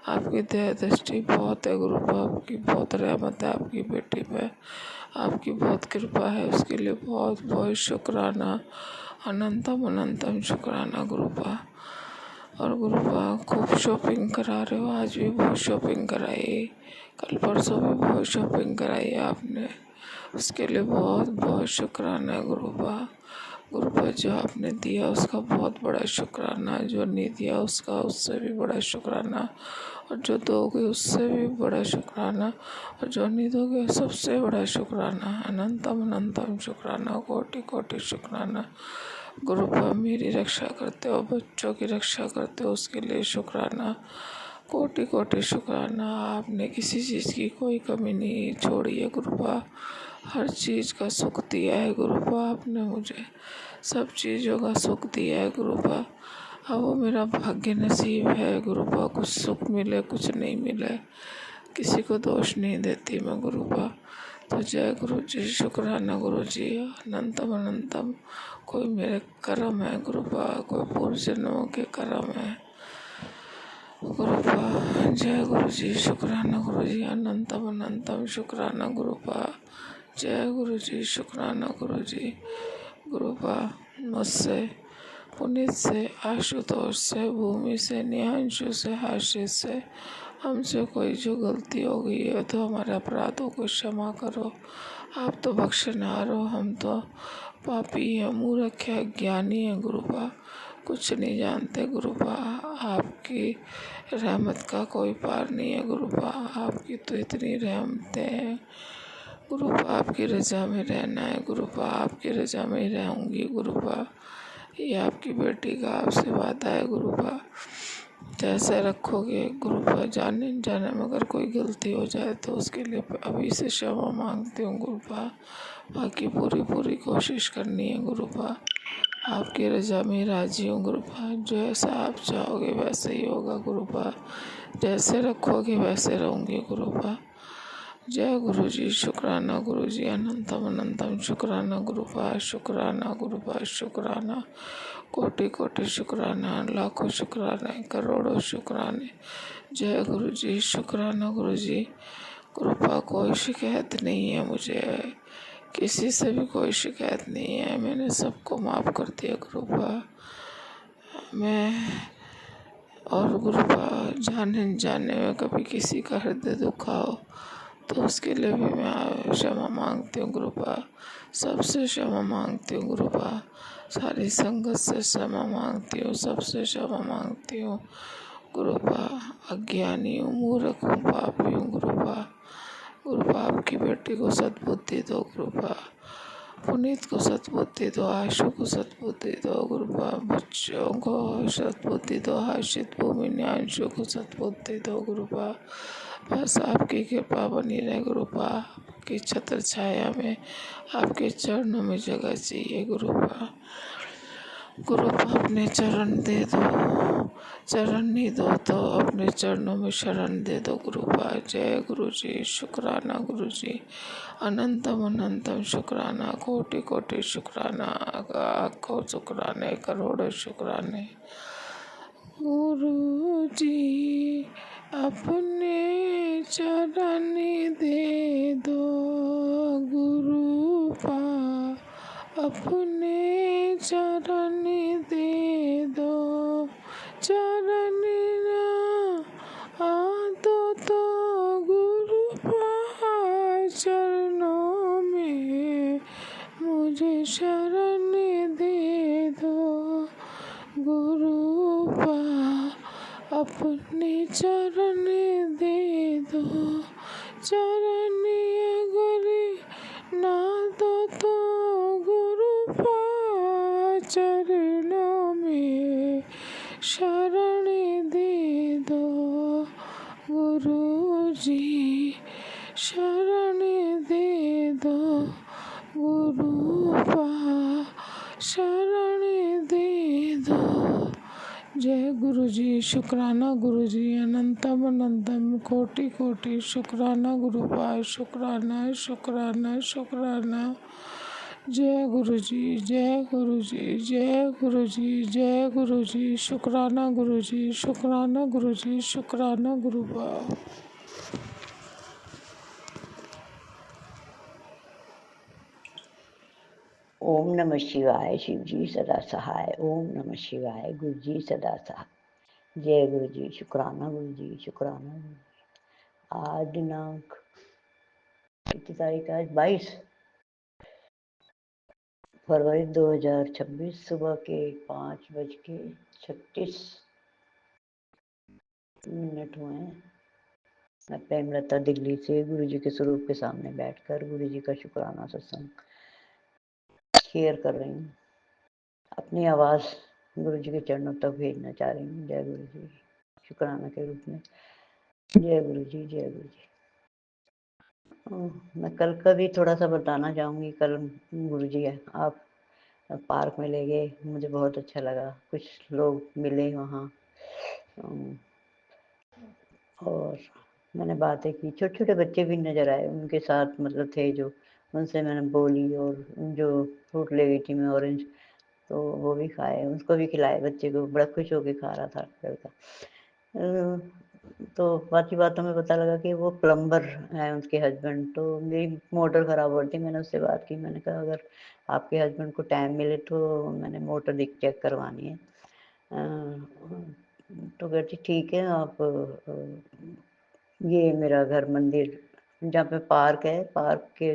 आपकी दया दृष्टि बहुत है गुरुपा। आपकी बहुत रहमत है आपकी बेटी पे, आपकी बहुत कृपा है। उसके लिए बहुत बहुत शुक्राना, अनंतम अनंतम शुक्राना गुरुपा। और गुरुपा खूब शॉपिंग करा रहे हो, आज भी बहुत शॉपिंग कराई, कल परसों भी बहुत शॉपिंग कराई आपने। उसके लिए बहुत बहुत शुक्राना है गुरुपा। गुरुपा जो आपने दिया उसका बहुत बड़ा शुक्राना, जो नहीं दिया उसका उससे भी बड़ा शुक्राना, और जो दोगे उससे भी बड़ा शुक्राना, और जो नहीं दोगे सबसे बड़ा शुक्राना। अनंतम अनंतम शुक्राना, कोटि कोटि शुक्राना गुरुपा। मेरी रक्षा करते हो, बच्चों की रक्षा करते हो, उसके लिए शुक्राना, कोटि कोटि शुक्राना। आपने किसी चीज़ की कोई कमी नहीं छोड़ी है गुरुपा। हर चीज़ का सुख दिया है गुरुपा आपने मुझे, सब चीज़ों का सुख दिया है गुरुपा। अब वो मेरा भाग्य नसीब है गुरुपा, कुछ सुख मिले कुछ नहीं मिले, किसी को दोष नहीं देती मैं गुरुपा। तो जय गुरु जी। शुक्राना गुरु जी। अनंतम अनंतम। कोई मेरे कर्म है गुरुपा, कोई पूर्व जन्मों के कर्म है गुरुपा। जय गुरु जी। शुक्राना गुरु जी। अनंतम अनंतम शुक्राना गुरुपा। जय गुरु जी। शुक्राना गुरु जी। गुरुपा मुझसे, पुनीत से, आशुतोष से, भूमि से, नियांशु से, आशीष से हमसे कोई जो गलती हो गई है तो हमारे अपराधों को क्षमा करो। आप तो बख्शनार हो, हम तो पापी हैं, मूर्ख है, ज्ञानी है गुरुपा, कुछ नहीं जानते गुरुपा। आपकी रहमत का कोई पार नहीं है गुरुपा। आपकी तो इतनी रहमतें हैं गुरुपा। आपकी रजा में रहना है गुरुपा, आपकी रजा में ही रहूँगी गुरुपा। ये आपकी बेटी का आपसे वादा है गुरुपा। जैसे रखोगे गुरुपा, जाने जाने में अगर कोई गलती हो जाए तो उसके लिए अभी से क्षमा मांगती हूँ गुरुपा। बाकी पूरी पूरी कोशिश करनी है गुरुपा। आपकी रजा में राजी हूँ गुरुपा। जैसा आप चाहोगे वैसे ही होगा गुरुपा, जैसे रखोगे वैसे रहूँगी गुरुपा। जय गुरु जी। शुक्राना गुरु जी। अनंतम अनंतम शुक्राना गुरुपा। शुक्राना गुरुपा। शुक्राना, कोटि कोटि शुक्राना, लाखों शुक्राने, करोड़ों शुक्राने। जय गुरु जी। शुक्राना गुरु जी। गुरुपा कोई शिकायत नहीं है मुझे, किसी से भी कोई शिकायत नहीं है, मैंने सबको माफ़ कर दिया गुरुपा। मैं और गुरुपा जाने जाने में कभी किसी का हृदय दुखा हो तो उसके लिए भी मैं क्षमा मांगती हूँ गुरुपा। सबसे क्षमा मांगती हूँ गुरुपा, सारी संगत से क्षमा मांगती हूँ, सबसे क्षमा मांगती हूँ गुरुपा। अज्ञानी हूँ, मूर्ख हूँ, पापी हूँ गुरुपा। गुरुपा आपकी बेटी को सद्बुद्धि दो गुरुपा, पुनीत को सद्बुद्धि दो, आशु को सद्बुद्धि दो गुरुपा, बच्चों को सद्बुद्धि दो, आशित भूमि न्यांशु को सद्बुद्धि दो गुरुपा। बस आपकी कृपा बनी रहे गुरुपा। आपकी छत्र छाया में, आपके चरणों में जगह चाहिए गुरुपा। गुरुपा अपने चरण दे दो, चरण नहीं दो तो अपने चरणों में शरण दे दो गुरुपा। जय गुरु जी। शुक्राना गुरु जी। अनंतम अनंतम शुक्राना, कोटि कोटि शुक्राना, लाखों शुक्राने, करोड़ों शुक्राने गुरु जी। अपने चरण दे दो गुरुपा, अपने चरण दे दो, चरण ना आदो तो गुरु पहाड़ चरणों में मुझे शरण दे दो। गुरु पा अपने चरण दे दो, चरण अगर ना दो तो गुरु पा चरणों में शरण दे दो। गुरु जी शरण दे दो, गुरु पा शरण दे दो। जय गुरु जी। शुक्राना गुरु जी, अनंतम अनंतम कोटि कोटि शुक्राना गुरु पाए, शुक्राना शुक्राना शुक्राना। जय गुरु जी, जय गुरु जी, जय गुरु जी, जय गुरु जी। शुक्राना गुरु जी, शुक्राना गुरु जी, शुक्राना गुरु पाए। ओम नमः शिवाय। शिव जी सदा सहाय। ओम नमः शिवाय। गुरु जी सदा सहाय। जय गुरु जी। शुक्राना गुरु जी, शुक्राना गुरु जी। आज दिनांक कितनी तारीख है? आज 22 फरवरी 2026 सुबह के 5:36 हुए हैं। मैं प्रेमलता दिल्ली से गुरु जी के स्वरूप के सामने बैठकर गुरु जी का शुक्राना सत्संग शेयर कर रही हूँ। अपनी आवाज़ गुरु जी के चरणों तक भेजना चाह रही हूँ। जय गुरु जी, शुक्राना के रूप में। जय गुरु जी, जय गुरु जी। मैं कल का भी थोड़ा सा बताना चाहूँगी। कल गुरु जी आप पार्क में ले गए, मुझे बहुत अच्छा लगा। कुछ लोग मिले वहाँ और मैंने बातें की। छोटे छोटे बच्चे भी नज़र आए, उनके साथ मतलब थे जो, उनसे मैंने बोली। और जो फ्रूट ले गई थी मैं, ऑरेंज, तो वो भी खाए, उसको भी खिलाए। बच्चे को बड़ा खुश होकर खा रहा था लड़का। तो बाकी बातों में पता लगा कि वो प्लम्बर है, उसके हस्बैंड। तो मेरी मोटर ख़राब हो रही थी, मैंने उससे बात की। मैंने कहा अगर आपके हस्बैंड को टाइम मिले तो मैंने मोटर दिख चेक करवानी है। तो कहती ठीक है आप ये मेरा घर मंदिर जहाँ पे पार्क है, पार्क के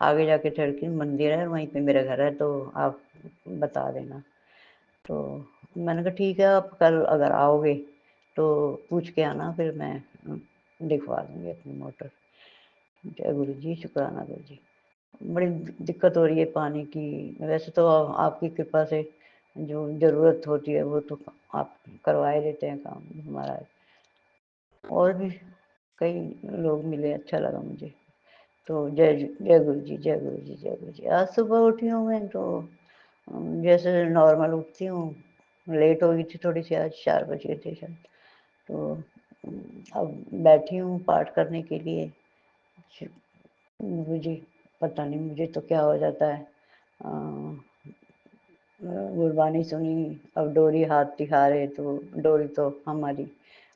आगे जाके चढ़ के मंदिर है, वहीं पे मेरा घर है, तो आप बता देना। तो मैंने कहा ठीक है, आप कल अगर आओगे तो पूछ के आना, फिर मैं दिखवा दूँगी अपनी मोटर। जय गुरु जी, शुक्राना गुरु जी। बड़ी दिक्कत हो रही है पानी की। वैसे तो आपकी कृपा से जो ज़रूरत होती है वो तो आप करवाए देते हैं काम हमारा। और भी कई लोग मिले, अच्छा लगा मुझे। तो जय जय गुरु जी, जय गुरु जी, जय गुरु जी। आज सुबह उठी हूँ मैं तो जैसे नॉर्मल उठती हूँ, लेट हो गई थी थोड़ी सी, आज 4 बज गए थे शायद। तो अब बैठी हूँ पाठ करने के लिए। मुझे पता नहीं मुझे तो क्या हो जाता है। गुरबानी सुनी, अब डोरी हाथ तिहारे, तो डोरी तो हमारी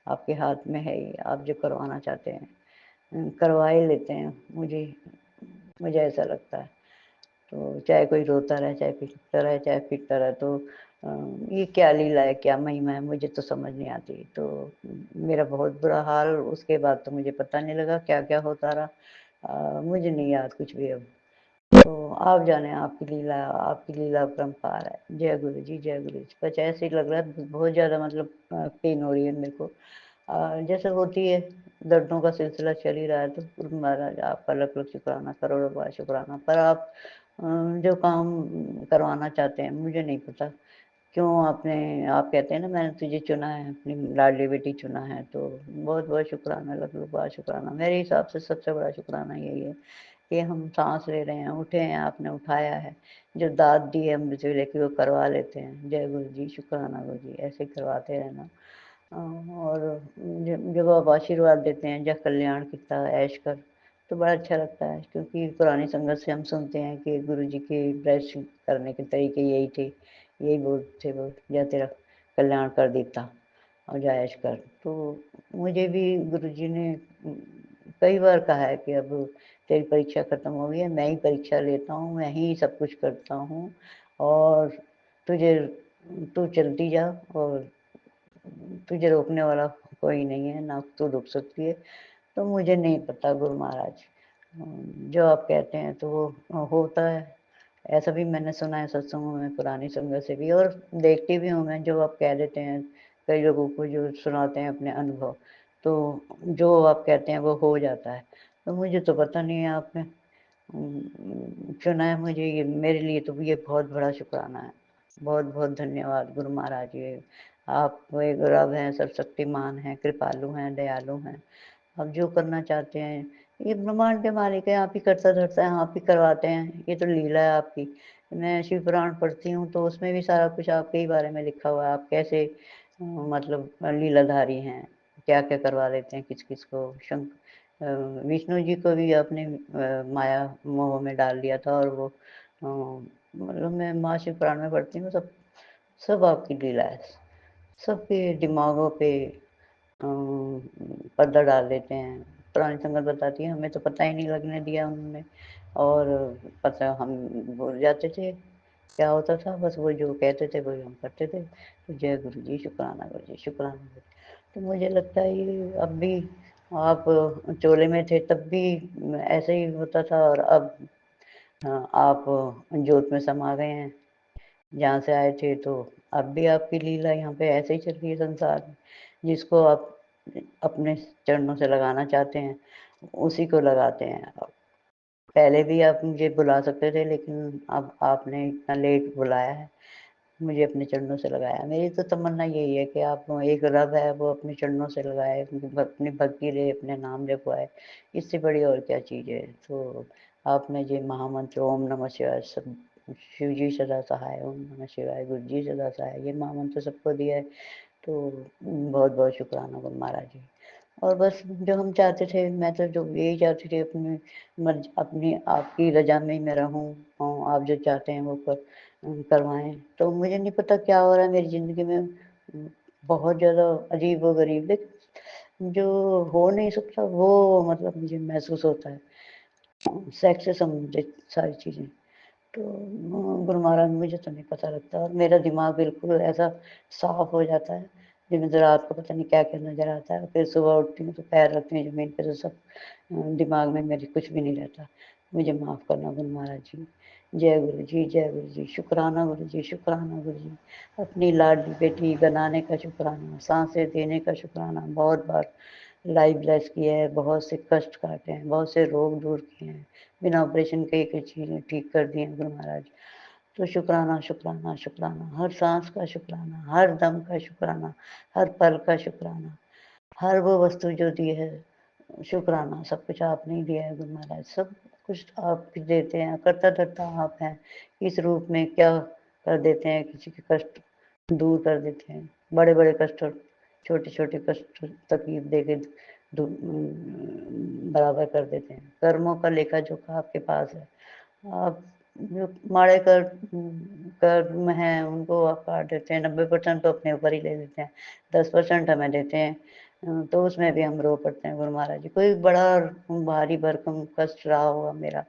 आपके हाथ में है ही। आप जो करवाना चाहते हैं करवा ही लेते हैं। मुझे ऐसा लगता है। तो चाहे कोई रोता रहे, चाहे पिटता रहे, चाहे पीटता रहे, तो ये क्या लीला है, क्या महिमा है, मुझे तो समझ नहीं आती। तो मेरा बहुत बुरा हाल, उसके बाद तो मुझे पता नहीं लगा क्या क्या होता रहा। मुझे नहीं याद कुछ भी अब। तो आप जाने आपकी लीला अपरंपार है। जय गुरु जी, जय गुरु जी। बस ऐसे ही लग रहा है, बहुत ज़्यादा मतलब पेन हो रही है मेरे को। जैसे होती है, दर्दों का सिलसिला चल ही रहा है। तो गुरु महाराज आपका लख लख शुक्राना, करोड़ों बार शुक्राना। पर आप जो काम करवाना चाहते हैं, मुझे नहीं पता क्यों आप कहते हैं ना मैंने तुझे चुना है, अपनी लाडली बेटी चुना है। तो बहुत बहुत शुक्राना, लख लख बार शुक्राना। मेरे हिसाब से सबसे बड़ा शुक्राना यही है कि हम सांस ले रहे हैं, उठे हैं, आपने उठाया है। जो दाद दी है मुझे लेके वो करवा लेते हैं। जय गुरु जी, शुक्राना गुरु जी। ऐसे ही करवाते रहना। और जब आप आशीर्वाद देते हैं, जब कल्याण किता ऐश कर, तो बड़ा अच्छा लगता है। क्योंकि पुरानी संगत से हम सुनते हैं कि गुरु जी के ब्लेस करने के तरीके यही थे, यही बोलते थे वो, जा तेरा कल्याण कर देता और जा ऐश कर। तो मुझे भी गुरु जी ने कई बार कहा है कि अब तेरी परीक्षा खत्म हो गई है, मैं ही परीक्षा लेता हूँ, मैं ही सब कुछ करता हूँ और तुझे तू चलती जा और तुझे रोकने वाला कोई नहीं है, ना तू रुक सकती है। तो मुझे नहीं पता गुरु महाराज, जो आप कहते हैं तो वो होता है। ऐसा भी मैंने सुना है सत्संगों में, पुरानी संगत से भी, और देखती भी हूँ मैं, जो आप कह देते हैं कई लोगों को जो सुनाते हैं अपने अनुभव, तो जो आप कहते हैं वो हो जाता है। तो मुझे तो पता नहीं है, आपने चुना है मुझे, ये मेरे लिए तो ये बहुत बड़ा शुक्राना है। बहुत बहुत धन्यवाद गुरु महाराज जी। आप एक रब हैं, सर्वशक्तिमान हैं, कृपालु हैं, दयालु हैं। आप जो करना चाहते हैं, ये ब्रह्मांड के मालिक है, आप ही करता धरता है, आप ही करवाते हैं, ये तो लीला है आपकी। मैं शिव पुराण पढ़ती हूँ तो उसमें भी सारा कुछ आपके ही बारे में लिखा हुआ है, आप कैसे मतलब लीलाधारी हैं, क्या क्या करवा देते हैं किस किस को। विष्णु जी को भी आपने माया मोह में डाल दिया था, और वो मतलब मैं माँ शिव पुराण में पढ़ती हूँ, सब सब आपकी लीला है। सबके दिमागों पे पर्दा डाल देते हैं। पुरानी संगत बताती है, हमें तो पता ही नहीं लगने दिया उन्होंने, और पता हम भूल जाते थे क्या होता था, बस वो जो कहते थे वही हम करते थे। तो जय गुरु जी, शुक्राना गुरु जी, शुक्राना गुरु जी। तो मुझे लगता है ये अब भी आप चोले में थे तब भी ऐसे ही होता था, और अब आप जोत में समा गए हैं जहाँ से आए थे, तो अब भी आपकी लीला यहाँ पे ऐसे ही चल रही है संसार में। जिसको आप अपने चरणों से लगाना चाहते हैं उसी को लगाते हैं आप। पहले भी आप मुझे बुला सकते थे, लेकिन अब आपने इतना लेट बुलाया है, मुझे अपने चरणों से लगाया। मेरी तो तमन्ना यही है कि आप एक रब है, वो अपने चरणों से लगाए, अपनी भक्ति ले, अपने नाम जपवाए, इससे बड़ी और क्या चीज़ है। तो आपने ये महामंत्र ओम नमः शिवाय, सब शिव जी सदा सहाय, ओम नमः शिवाय, गुरु जी सदा सहाय, ये महामंत्र सबको दिया है। तो बहुत बहुत शुक्राना गुरु महाराज जी। और बस जो हम चाहते थे, मैं तो जो यही चाहती थी, अपनी मर्जी, अपनी आपकी रजा में ही मैं रहूँ, और आप जो चाहते हैं वो करवाएं। तो मुझे नहीं पता क्या हो रहा है मेरी ज़िंदगी में, बहुत ज़्यादा अजीब व गरीब, लेकिन जो हो नहीं सकता वो मतलब मुझे महसूस होता है, सेक्स से संबंधित सारी चीज़ें। तो गुरु महाराज, मुझे तो नहीं पता लगता, और मेरा दिमाग बिल्कुल ऐसा साफ हो जाता है, जो मुझे रात को पता नहीं क्या क्या नजर आता है, फिर सुबह उठती हूँ तो पैर रखती हूँ ज़मीन पे तो सब दिमाग में मेरे कुछ भी नहीं रहता। मुझे माफ़ करना गुरु महाराज जी। जय गुरु जी, जय गुरु जी, शुक्राना गुरु जी, शुक्राना गुरु जी। अपनी लाडली बेटी बनाने का शुक्राना, सांसें देने का शुक्राना, बहुत बार लाइव ब्लेस किया है, बहुत से कष्ट काटे हैं, बहुत से रोग दूर किए हैं, बिना ऑपरेशन के कई चीज़ें ठीक कर दी हैं गुरु महाराज। तो शुक्राना, शुक्राना, शुक्राना, हर सांस का शुक्राना, हर दम का शुक्राना, हर पल का शुक्राना, हर वो वस्तु जो दी है, शुक्राना। सब कुछ आपने ही दिया है गुरु महाराज, सब कुछ आप ही देते हैं, करता धरता आप हैं। इस रूप में क्या कर देते हैं, किसी के कष्ट दूर कर देते हैं, बड़े बड़े कष्ट और छोटे छोटे कष्ट तकलीफ दे के बराबर कर देते हैं। कर्मों का लेखा जोखा आपके पास है। आप जो माड़े कर्म हैं उनको आप काट देते हैं, 90% तो अपने ऊपर ही ले लेते हैं, 10% हमें देते हैं। तो उसमें भी हम रो पड़ते हैं गुरु महाराज जी। कोई बड़ा भारी भरकम कष्ट रहा होगा मेरा,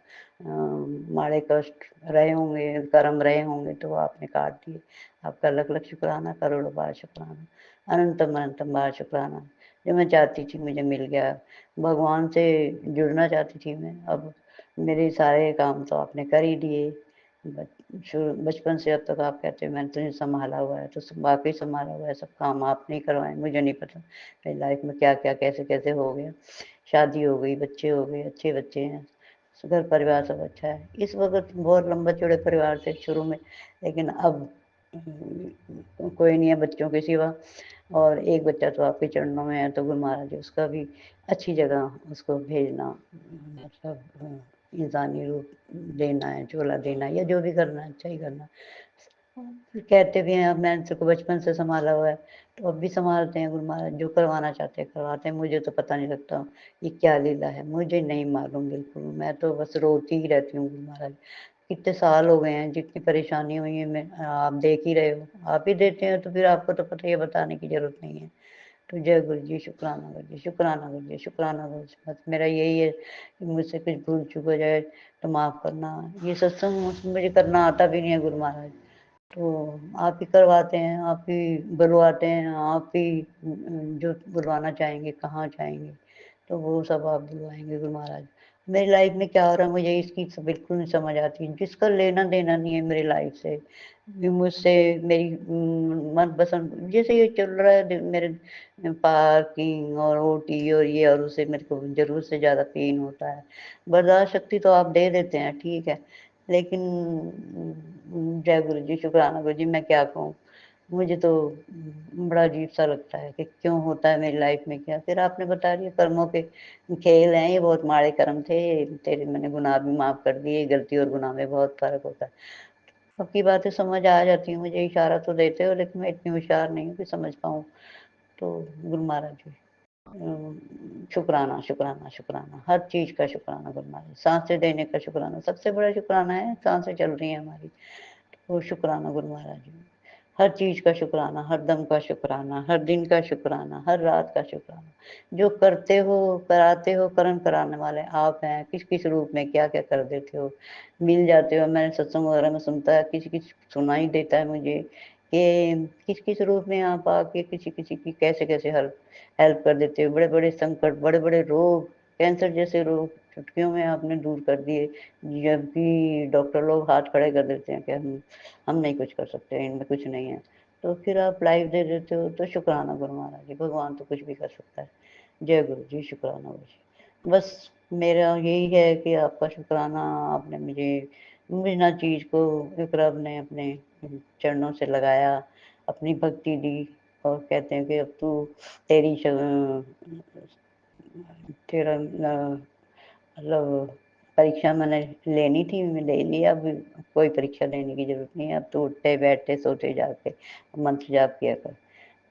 माड़े कष्ट रहे होंगे, कर्म रहे होंगे, तो आपने काट दिए। आपका लख लख शुक्राना, करोड़ों बार शुक्राना, अनंतम अनंतम बार शुक्राना। जो मैं चाहती थी मुझे मिल गया, भगवान से जुड़ना चाहती थी मैं, अब मेरे सारे काम तो आपने कर ही दिए। बचपन से अब तक आप कहते हैं मैंने तुझे संभाला हुआ है, तो वाकई संभाला हुआ है, सब काम आपने ही करवाए, मुझे नहीं पता मेरी लाइफ में क्या क्या कैसे कैसे हो गया। शादी हो गई, बच्चे हो गए, अच्छे बच्चे हैं, घर परिवार सब अच्छा है। इस वक्त बहुत लंबे चौड़े परिवार थे शुरू में, लेकिन अब कोई नहीं है बच्चों के सिवा, और एक बच्चा तो आपके चरणों में है, तो गुरु महाराज जी उसका भी अच्छी जगह उसको भेजना, मतलब इंसानी रूप देना है, झोला देना है, या जो भी करना है अच्छा ही करना है। फिर कहते भी हैं अब मैंने तेरे को बचपन से संभाला हुआ है, तो अब भी संभालते हैं गुरु महाराज, जो करवाना चाहते हैं करवाते हैं। मुझे तो पता नहीं लगता ये क्या लीला है, मुझे नहीं मालूम बिल्कुल, मैं तो बस रोती ही रहती हूँ गुरु महाराज। कितने साल हो गए हैं, जितनी परेशानी हुई है, मैं आप देख ही रहे हो, आप ही देते हैं, तो फिर आपको तो पता ही है, बताने की ज़रूरत नहीं है। तो जय गुरु जी, शुक्राना गुरु जी, शुक्राना गुरु जी, शुक्राना गुरु जी। बस मेरा यही है कि मुझसे कुछ भूल चूक हो जाए तो माफ़ करना। ये सत्संग मुझे करना आता भी नहीं है गुरु महाराज। तो आप ही करवाते हैं, आप ही बुलवाते हैं, आप ही जो बुलवाना चाहेंगे, कहाँ चाहेंगे, तो वो सब आप बुलवाएँगे गुरु महाराज। मेरी लाइफ़ में क्या हो रहा है मुझे इसकी बिल्कुल नहीं समझ आती। जिसका लेना-देना नहीं है मेरी लाइफ़ से, मुझसे मेरी मनपसंद जैसे ये चल रहा है मेरे पार्किंग और ओटी और ये और उससे मेरे को ज़रूरत से ज़्यादा पेन होता है। बर्दाश्त शक्ति तो आप दे देते हैं, ठीक है। लेकिन जय गुरु जी, शुक्राना गुरु जी, मैं क्या कहूँ? मुझे तो बड़ा अजीब-सा लगता है कि क्यों होता है मेरी लाइफ़ में क्या? फिर आपने बता दिया कर्मों के खेल हैं, ये बहुत माड़े कर्म थे, तेरे मैंने गुनाह भी माफ़ कर दिए, गलती और गुनाह में बहुत फ़र्क होता है। आपकी बातें समझ आ जाती हैं, मुझे इशारा तो देते हो लेकिन मैं इतनी होशियार नहीं हूँ कि समझ पाऊँ। तो गुरु महाराज जी शुक्राना, शुक्राना, शुक्राना, हर चीज़ का शुक्राना गुरु महाराज। साँसें देने का शुक्राना, सबसे बड़ा शुक्राना है साँसें चल रही हैं हमारी। तो शुक्राना गुरु महाराज जी। हर चीज़ का शुक्राना, हर दम का शुक्राना, हर दिन का शुक्राना, हर रात का शुक्राना। जो करते हो, कराते हो, कर्म कराने वाले आप हैं। किस-किस रूप में क्या-क्या कर देते हो। मिल जाते हो, मैंने सत्संग वगैरह में सुनता है, किसी-किसी सुनाई देता है मुझे कि किस-किस रूप में आप आके किसी-किसी की कैसे-कैसे हेल्प कर देते हो। बड़े-बड़े संकट, बड़े-बड़े रोग, कैंसर जैसे रोग चुटकियों में आपने दूर कर दिए। जबकि डॉक्टर लोग हाथ खड़े कर देते हैं कि हम नहीं कुछ कर सकते, इनमें कुछ नहीं है। तो फिर आप लाइफ दे देते हो, तो शुक्राना गुरु महाराज जी, भगवान तो कुछ भी कर सकता है। जय गुरु जी, शुक्राना गुरु जी। बस मेरा यही है कि आपका शुक्राना आपने मुझे बिना चीज़ को एक रब ने अपने चरणों से लगाया, अपनी भक्ति दी और कहते हैं कि अब तू तेरी तेरा मतलब परीक्षा मैंने लेनी थी, मैं ले लिया, अब कोई परीक्षा देने की ज़रूरत नहीं है, अब तो उठते, बैठते, सोते, जागते मंत्र जाप किया कर।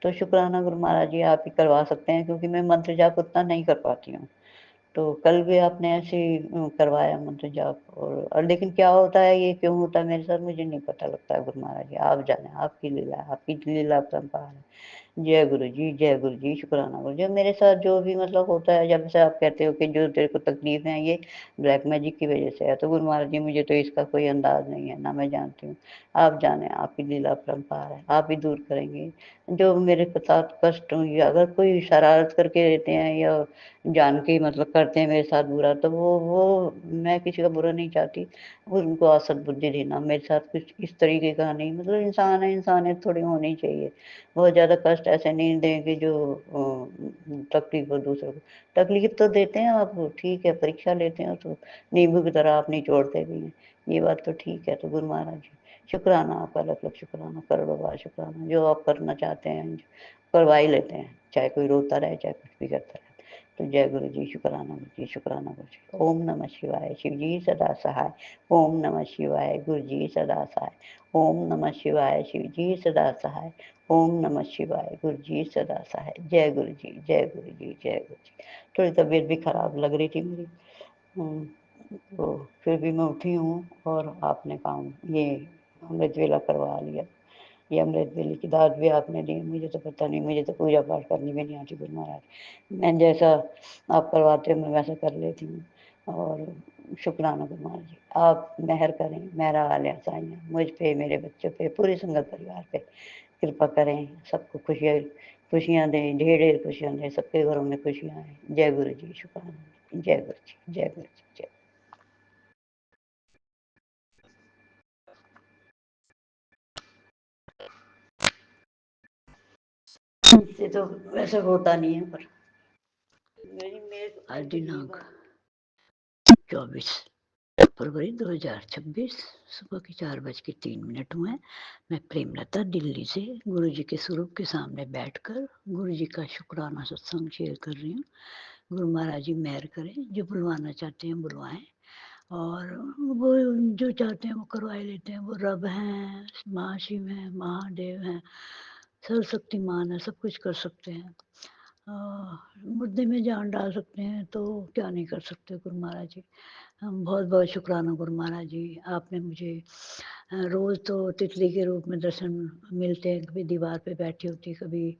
तो शुक्राना गुरु महाराज जी आप ही करवा सकते हैं क्योंकि मैं मंत्र जाप उतना नहीं कर पाती हूँ। तो कल भी आपने ऐसे ही करवाया मंत्र जाप और लेकिन क्या होता है, ये क्यों होता है मेरे साथ मुझे नहीं पता लगता है गुरु महाराज जी, आप जाने, आपकी लीला है, आपकी लीला अपरंपार है। जय गुरु जी, जय गुरु जी, शुक्राना गुरु जी। मेरे साथ जो भी मतलब होता है जब से आप कहते हो कि जो तेरे को तकलीफ़ है ये ब्लैक मैजिक की वज़ह से है, तो गुरु महाराज जी मुझे तो इसका कोई अंदाज़ नहीं है, ना मैं जानती हूँ। आप जानें, आपकी लीला अपरंपार है, आप ही दूर करेंगे। जो मेरे साथ कष्ट हुई अगर कोई शरारत करके देते हैं या जान के मतलब करते हैं मेरे साथ बुरा तो वो मैं किसी का बुरा नहीं चाहती। उनको सद्बुद्धि देना, मेरे साथ कुछ इस तरीके का नहीं मतलब इंसान है, इंसानियत थोड़ी होनी चाहिए। बहुत ज़्यादा कष्ट ऐसे नहीं दें कि जो तकलीफ़ हो दूसरों को। तकलीफ़ तो देते हैं आप ठीक है, परीक्षा लेते हैं तो नींबू की तरह आप निचोड़ते भी हैं। ये बात तो ठीक है, तो गुरु महाराज जी शुक्राना आपका लख-लख शुक्राना, करोड़ों बार शुक्राना। जो आप करना चाहते हैं, करवा ही लेते हैं, चाहे कोई रोता रहे, चाहे कुछ भी करता रहे। तो जय गुरु जी, शुक्राना गुरु जी, शुक्राना गुरु जी। ओम नमः शिवाय, शिव जी सदा सहाय। ओम नमः शिवाय, गुरु जी सदा सहाय। ओम नमः शिवाय, शिव जी सदा सहाय। ओम नमः शिवाय, गुरु जी सदा सहाय। जय गुरु जी, जय गुरु जी, जय गुरु जी। थोड़ी तबीयत भी खराब लग रही थी मेरी। हुँ, तो फिर भी मैं उठी हूँ और आपने काम ये अमृत वेला करवा लिया। ये अमृत वेले की दात भी आपने दी, मुझे तो पता नहीं, मुझे तो पूजा पाठ करनी भी नहीं आती गुरु महाराज। मैं जैसा आप करवाते हो मैं वैसा कर लेती हूँ और शुक्राना गुरु महाराज जी। आप मेहर करें, मेहरा वाले साइयाँ मुझ पे, मेरे बच्चों पे, पूरे संगत परिवार पे कृपा करें, सबको खुशियाँ दें, ढेर-ढेर खुशियाँ दें, सबके घरों में खुशियाँ आएँ। जय गुरु जी, शुक्राना। जय गुरु जी, जय गुरु जी, जय। इससे तो वैसे होता नहीं है पर आज दिनांक 24 फरवरी 2026 सुबह के 4:03 हुए। मैं प्रेमलता दिल्ली से गुरु जी के स्वरूप के सामने बैठकर गुरु जी का शुक्राना सत्संग शेयर कर रही हूँ। गुरु महाराज जी मेहर करें, जो बुलवाना चाहते हैं बुलवाएं और वो जो चाहते हैं वो करवा ही लेते हैं। वो रब हैं, महाशिव हैं, महादेव हैं, सर्वशक्तिमान है, सब कुछ कर सकते हैं। मुद्दे में जान डाल सकते हैं तो क्या नहीं कर सकते गुरु महाराज जी। बहुत-बहुत शुक्राना गुरु महाराज जी। आपने मुझे रोज़ तो तितली के रूप में दर्शन मिलते हैं, कभी दीवार पे बैठी होती है, कभी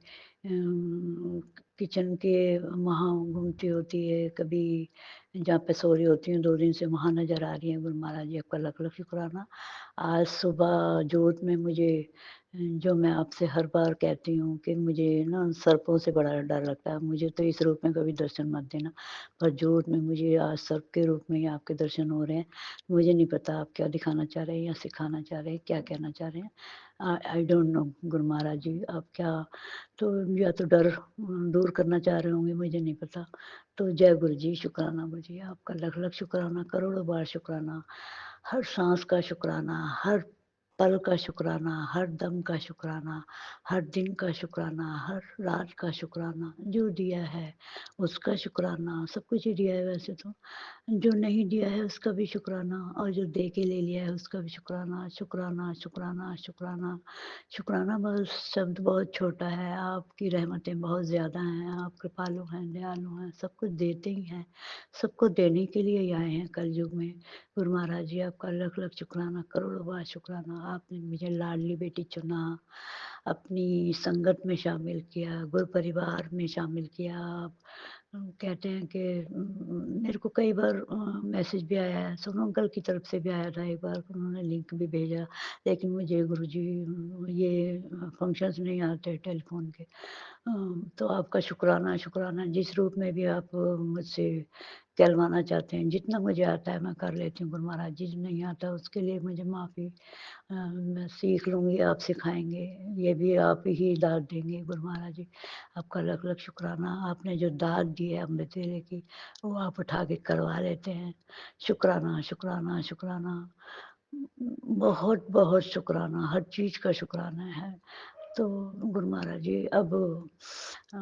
किचन के वहाँ घूमती होती है, कभी जहाँ पे सो रही होती हूँ 2 दिन से वहाँ नज़र आ रही हैं गुरु महाराज जी, आपका लाख-लाख शुक्राना। आज सुबह जोत में मुझे जो मैं आपसे हर बार कहती हूँ कि मुझे ना सर्पों से बड़ा डर लगता है, मुझे तो इस रूप में कभी दर्शन मत देना। पर जोत में मुझे आज सर्प के रूप में ही आपके दर्शन हो रहे हैं। मुझे नहीं पता आप क्या दिखाना चाह रहे हैं या सिखाना चाह रहे हैं, क्या कहना चाह रहे हैं। I don't know Guru Maharaj जी, आप क्या तो या तो डर दूर करना चाह रहे होंगे, मुझे नहीं पता। तो जय गुरु जी, शुक्राना गुरु जी, आपका लख-लख शुक्राना, करोड़ों बार शुक्राना। हर साँस का शुक्राना, हर पल का शुक्राना, हर दम का शुक्राना, हर दिन का शुक्राना, हर रात का शुक्राना, जो दिया है उसका शुक्राना, सब कुछ ही दिया है वैसे तो। जो नहीं दिया है उसका भी शुक्राना और जो दे के ले लिया है उसका भी शुक्राना, शुक्राना, शुक्राना, शुक्राना। शुक्राना बस शब्द बहुत छोटा है, आपकी रहमतें बहुत ज़्यादा हैं, आप कृपालु हैं, दयालु हैं, सब कुछ देते ही हैं, सबको देने के लिए ही आए हैं कलयुग में। गुरु महाराज जी आपका लख-लख शुक्राना, करोड़ों बार शुक्राना, आपने मुझे लाडली बेटी चुना, अपनी संगत में शामिल किया, गुरु परिवार में शामिल किया। आप कहते हैं कि मेरे को कई बार मैसेज भी आया है, सोनू अंकल की तरफ से भी आया था एक बार, उन्होंने लिंक भी भेजा, लेकिन मुझे गुरुजी ये फंक्शंस नहीं आते टेलीफ़ोन के। तो आपका शुक्राना, शुक्राना जिस रूप में भी आप मुझसे कहलवाना चाहते हैं, जितना मुझे आता है मैं कर लेती हूँ गुरु महाराज जी, जो नहीं आता उसके लिए मुझे माफ़ी। मैं सीख लूँगी, आप सिखाएँगे, ये भी आप ही दाद देंगे गुरु महाराज जी। आपका लख-लख शुक्राना, आपने जो दाद दी है अमृत वेले की, वो आप उठा के करवा लेते हैं। शुक्राना, शुक्राना, शुक्राना। बहुत-बहुत शुक्राना, हर चीज़ का शुक्राना है। तो गुरु महाराज जी अब अ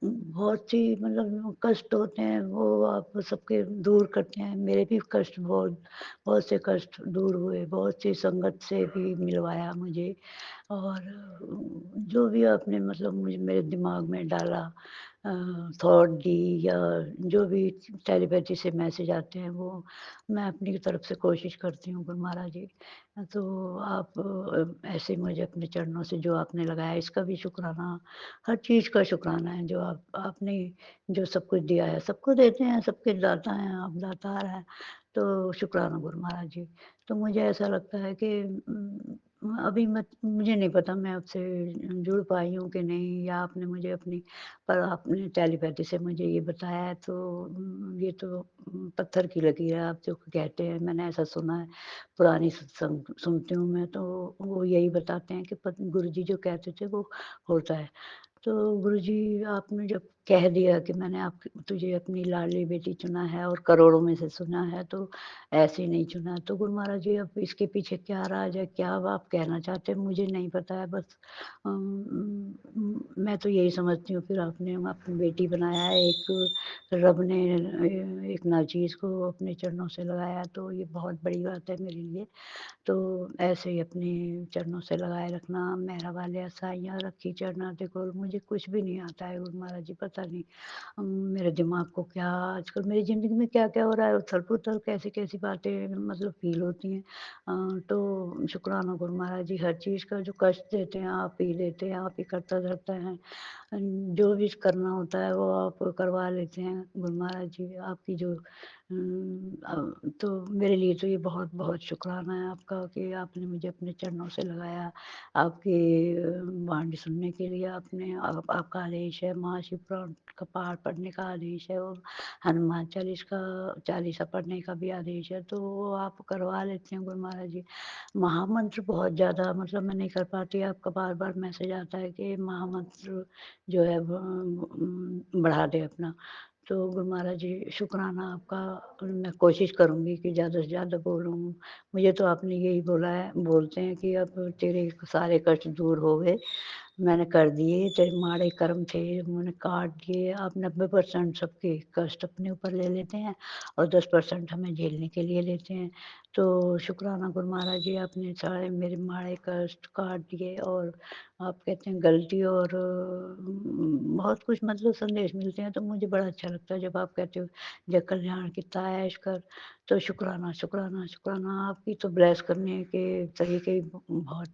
बहुत ही मतलब कष्ट होते हैं, वो आप सबके दूर करते हैं। मेरे भी कष्ट बहुत बहुत से कष्ट दूर हुए, बहुत सी संगत से भी मिलवाया मुझे और जो भी आपने मतलब मुझे मेरे दिमाग में डाला थॉट दी या जो भी टेलीपैथी से मैसेज आते हैं, वो मैं अपनी तरफ से कोशिश करती हूँ गुरु महाराज जी। तो आप ऐसे मुझे अपने चरणों से जो आपने लगाया इसका भी शुक्राना, हर चीज़ का शुक्राना है जो आपने जो सब कुछ दिया है, सबको देते हैं, सबके दाता हैं, आप दातार हैं, तो शुक्राना गुरु महाराज जी। तो मुझे ऐसा लगता है कि अभी मत मुझे नहीं पता मैं आपसे जुड़ पाई हूँ कि नहीं या आपने मुझे अपनी पर आपने टेलीपैथी से मुझे ये बताया है तो ये तो पत्थर की लकीर है आप जो कहते हैं मैंने ऐसा सुना है। पुरानी सत्संग सुनती हूँ मैं तो वो यही बताते हैं कि पत गुरुजी जो कहते थे वो होता है। तो गुरुजी आपने जब कह दिया कि मैंने आप तुझे अपनी लाडली बेटी चुना है और करोड़ों में से चुना है तो ऐसे ही नहीं चुना। तो गुरु महाराज जी अब इसके पीछे क्या राज है? क्या अब आप कहना चाहते हैं मुझे नहीं पता है बस मैं तो यही समझती हूँ फिर आपने अपनी बेटी बनाया है एक रब ने एक नाचीज़ को अपने चरणों से लगाया तो ये बहुत बड़ी बात है मेरे लिए। तो ऐसे ही अपने चरणों से लगाए रखना, मेहरा वाले साइयाँ रखी चरना ते कोल, मुझे कुछ भी नहीं आता है गुरु महाराज जी पता नहीं मेरे दिमाग को क्या आजकल मेरी ज़िंदगी में क्या-क्या हो रहा है उथल-पुथल कैसी-कैसी बातें मतलब फ़ील होती हैं। तो शुक्राना गुरु महाराज जी हर चीज़ का जो कष्ट देते हैं आप ही देते हैं, आप ही करता धरता है। जो भी करना होता है वो आप करवा लेते हैं गुरु महाराज जी आपकी जो तो मेरे लिए तो ये बहुत-बहुत शुक्राना है आपका कि आपने मुझे अपने चरणों से लगाया। आपकी वाणी सुनने के लिए आपने आपका आदेश है, महाशिवपुराण का पाठ पढ़ने का आदेश है और हनुमान चालीसा पढ़ने का भी आदेश है, तो वो आप करवा लेते हैं गुरु महाराज जी। महामंत्र बहुत ज़्यादा मतलब मैं नहीं कर पाती, आपका बार-बार मैसेज आता है कि महामंत्र जो है वो बढ़ा दें अपना। तो गुरु महाराज जी शुक्राना आपका और मैं कोशिश करूँगी कि ज़्यादा से ज़्यादा बोलूँ। मुझे तो आपने यही बोला है बोलते हैं कि अब तेरे सारे कष्ट दूर हो गए। मैंने कर दिए, तेरे माड़े कर्म थे, मैंने काट दिए। आप 90% सबके कष्ट अपने ऊपर ले लेते हैं और 10% हमें झेलने के लिए लेते हैं। तो शुक्राना गुरु महाराज जी, आपने सारे मेरे माड़े कष्ट काट दिए और आप कहते हैं गलती और बहुत कुछ मतलब संदेश मिलते हैं, तो मुझे बड़ा अच्छा लगता है जब आप कहते हो जय कल्याण कितना ऐश कर। तो शुक्राना, शुक्राना, शुक्राना, आपकी तो ब्लेस करने के तरीके बहुत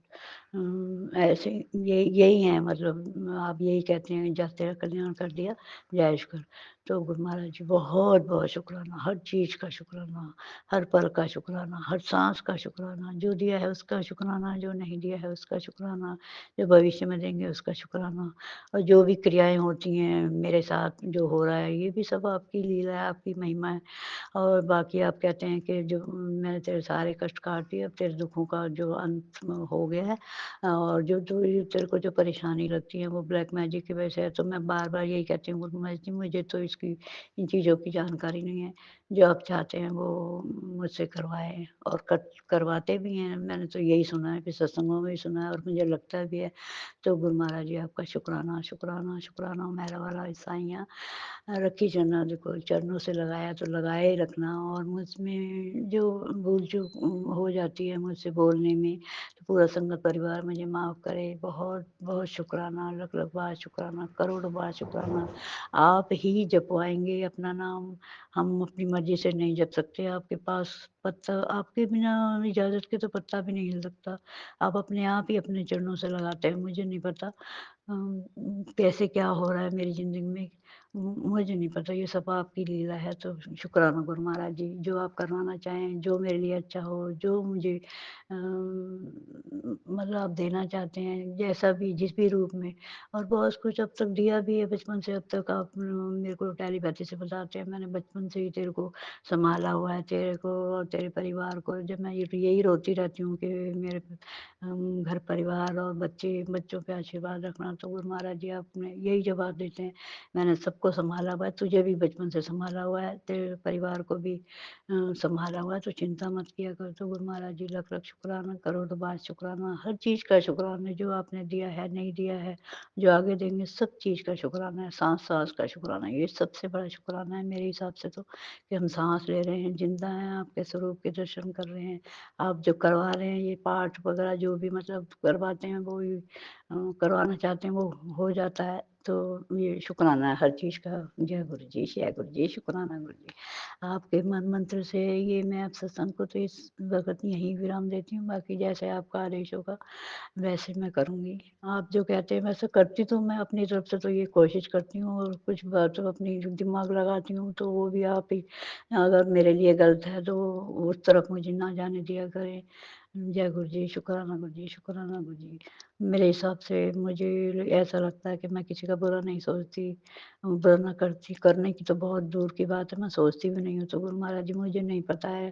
ऐसे यही हैं, मतलब आप यही कहते हैं जब तेरा कल्याण कर दिया जय कर। तो गुरु महाराज जी बहुत बहुत शुक्राना, हर चीज़ का शुक्राना, हर पल का शुक्राना, हर सांस का शुक्राना, जो दिया है उसका शुक्राना, जो नहीं दिया है उसका शुक्राना, जो भविष्य में देंगे उसका शुक्राना। और जो भी क्रियाएं होती हैं मेरे साथ जो हो रहा है, ये भी सब आपकी लीला है, आपकी महिमा है। और बाकी आप कहते हैं कि जो मैंने तेरे सारे कष्ट काट दिए, अब तेरे दुखों का जो अंत हो गया है और जो तेरे को जो परेशानी लगती है वो ब्लैक मैजिक की वजह से है। तो मैं बार-बार यही कहती हूँ गुरु महाराज जी, मुझे तो इसकी इन चीज़ों की जानकारी नहीं है। जो आप चाहते हैं वो मुझसे करवाएँ और करवाते भी हैं। मैंने तो यही सुना है कि सत्संगों में भी सुना है और मुझे लगता भी है। तो गुरु महाराज जी आपका शुक्राना, शुक्राना, शुक्राना मेरा वाला साईंया रखी चरना देखो, चरणों से लगाया तो लगाए ही रखना। और मुझमें जो भूल-चूक हो जाती है मुझसे बोलने में, तो पूरा संगत परिवार मुझे माफ़ करे। बहुत-बहुत शुक्राना, लख-लख बार शुक्राना, करोड़ों बार शुक्राना। आप ही जपवाएँगे अपना नाम, हम अपनी मर्ज़ी से नहीं जप सकते। आपके पास पत्ता आपके बिना इजाज़त के तो पत्ता भी नहीं हिल सकता। आप अपने आप ही अपने चरणों से लगाते हैं, मुझे नहीं पता कैसे क्या हो रहा है मेरी ज़िंदगी में, मुझे नहीं पता, ये सब आपकी लीला है। तो शुक्राना गुरु महाराज जी, जो आप करवाना चाहें, जो मेरे लिए अच्छा हो, जो मुझे मतलब आप देना चाहते हैं, जैसा भी जिस भी रूप में। और बहुत कुछ अब तक दिया भी है बचपन से अब तक। आप मेरे को टेलीपैथी से बताते हैं, मैंने बचपन से ही तेरे को सँभाला हुआ है, तेरे को और तेरे परिवार को। जब मैं यही रोती रहती हूँ कि मेरे घर परिवार और बच्चों पे आशीर्वाद रखना। तो गुरु महाराज जी आपने यही जवाब देते हैं, मैंने सबको सँभाला हुआ है, तुझे भी बचपन से सँभाला हुआ है, तेरे परिवार को भी सँभाला हुआ है, तो चिंता मत किया कर। तो गुरु महाराज जी लख-लख शुक्राना, करोड़ों बार शुक्राना, हर चीज़ का शुक्राना, जो आपने दिया है, नहीं दिया है, जो आगे देंगे, सब चीज़ का शुक्राना है, साँस-साँस का शुक्राना है। ये सबसे बड़ा शुक्राना है मेरे हिसाब से तो, कि हम साँस ले रहे हैं, ज़िंदा हैं, आपके स्वरूप के दर्शन कर रहे हैं। आप जो करवा रहे हैं ये पाठ वगैरह जो भी मतलब करवाते हैं वो भी करवाना चाहते हैं वो हो जाता है। तो ये शुक्राना है हर चीज़ का। जय गुरु जी, जय गुरु जी, शुक्राना गुरु जी। आपके मंत्र से ये मैं अब सत्संग को तो इस वक़्त यहीं विराम देती हूँ, बाकी जैसे आपका आदेश होगा वैसे मैं करूँगी। आप जो कहते हैं वैसे करती तो मैं अपनी तरफ से तो ये कोशिश करती हूँ और कुछ बातों अपनी जो दिमाग लगाती हूँ तो वो भी आप ही अगर मेरे लिए गलत है तो उस तरफ मुझे ना जाने दिया करें। जय गुरु जी, शुक्राना गुरु जी, शुक्राना गुरु जी। मेरे हिसाब से मुझे ऐसा लगता है कि मैं किसी का बुरा नहीं सोचती, बुरा ना करती, करने की तो बहुत दूर की बात है, मैं सोचती भी नहीं हूँ। तो गुरु महाराज जी मुझे नहीं पता है,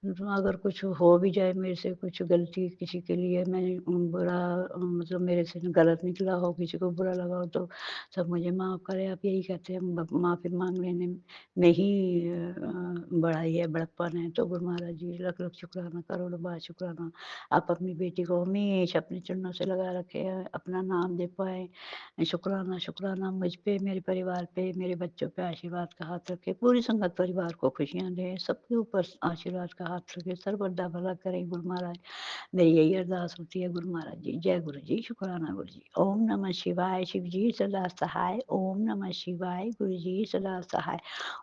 तो अगर कुछ हो भी जाए मेरे से कुछ गलती किसी के लिए मैं बुरा मतलब मेरे से गलत निकला हो, किसी को बुरा लगा हो तो सब मुझे माफ़ करे। आप यही कहते हैं माफ़ी माँग लेने में ही बड़ाई है, बड़प्पन है। तो गुरु महाराज जी लख-लख शुक्राना, करोड़ों बार शुक्राना। आप अपनी बेटी को हमेशा अपने चरणों से लगा रखे हैं, अपना नाम दे पाएँ। शुक्राना, शुक्राना मुझ पे, मेरे परिवार पे, मेरे बच्चों पे आशीर्वाद का हाथ रखें, पूरी संगत परिवार को खुशियाँ दें, सबके ऊपर आशीर्वाद का हाथ रखें, सर्वदा भला करें गुरु महाराज। मेरी यही अरदास होती है गुरु महाराज जी। जय गुरु जी, शुक्राना गुरु जी। ओम नमः शिवाय, शिव जी सदा सहाय। ओम नमः शिवाय, गुरु जी सदा सहाय।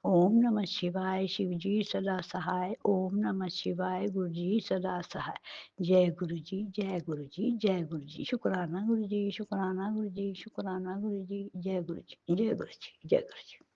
ओम नमः शिवाय, शिव जी सदा सहाय। ओम नमः शिवाय, गुरु जी सदा सहाय। जय गुरु जी, जय गुरु जी, जय गुरु जी। शुक्राना गुरु जी, शुक्राना गुरु जी, शुक्राना गुरु जी। जय गुरु जी, जय गुरु जी, जय गुरु जी।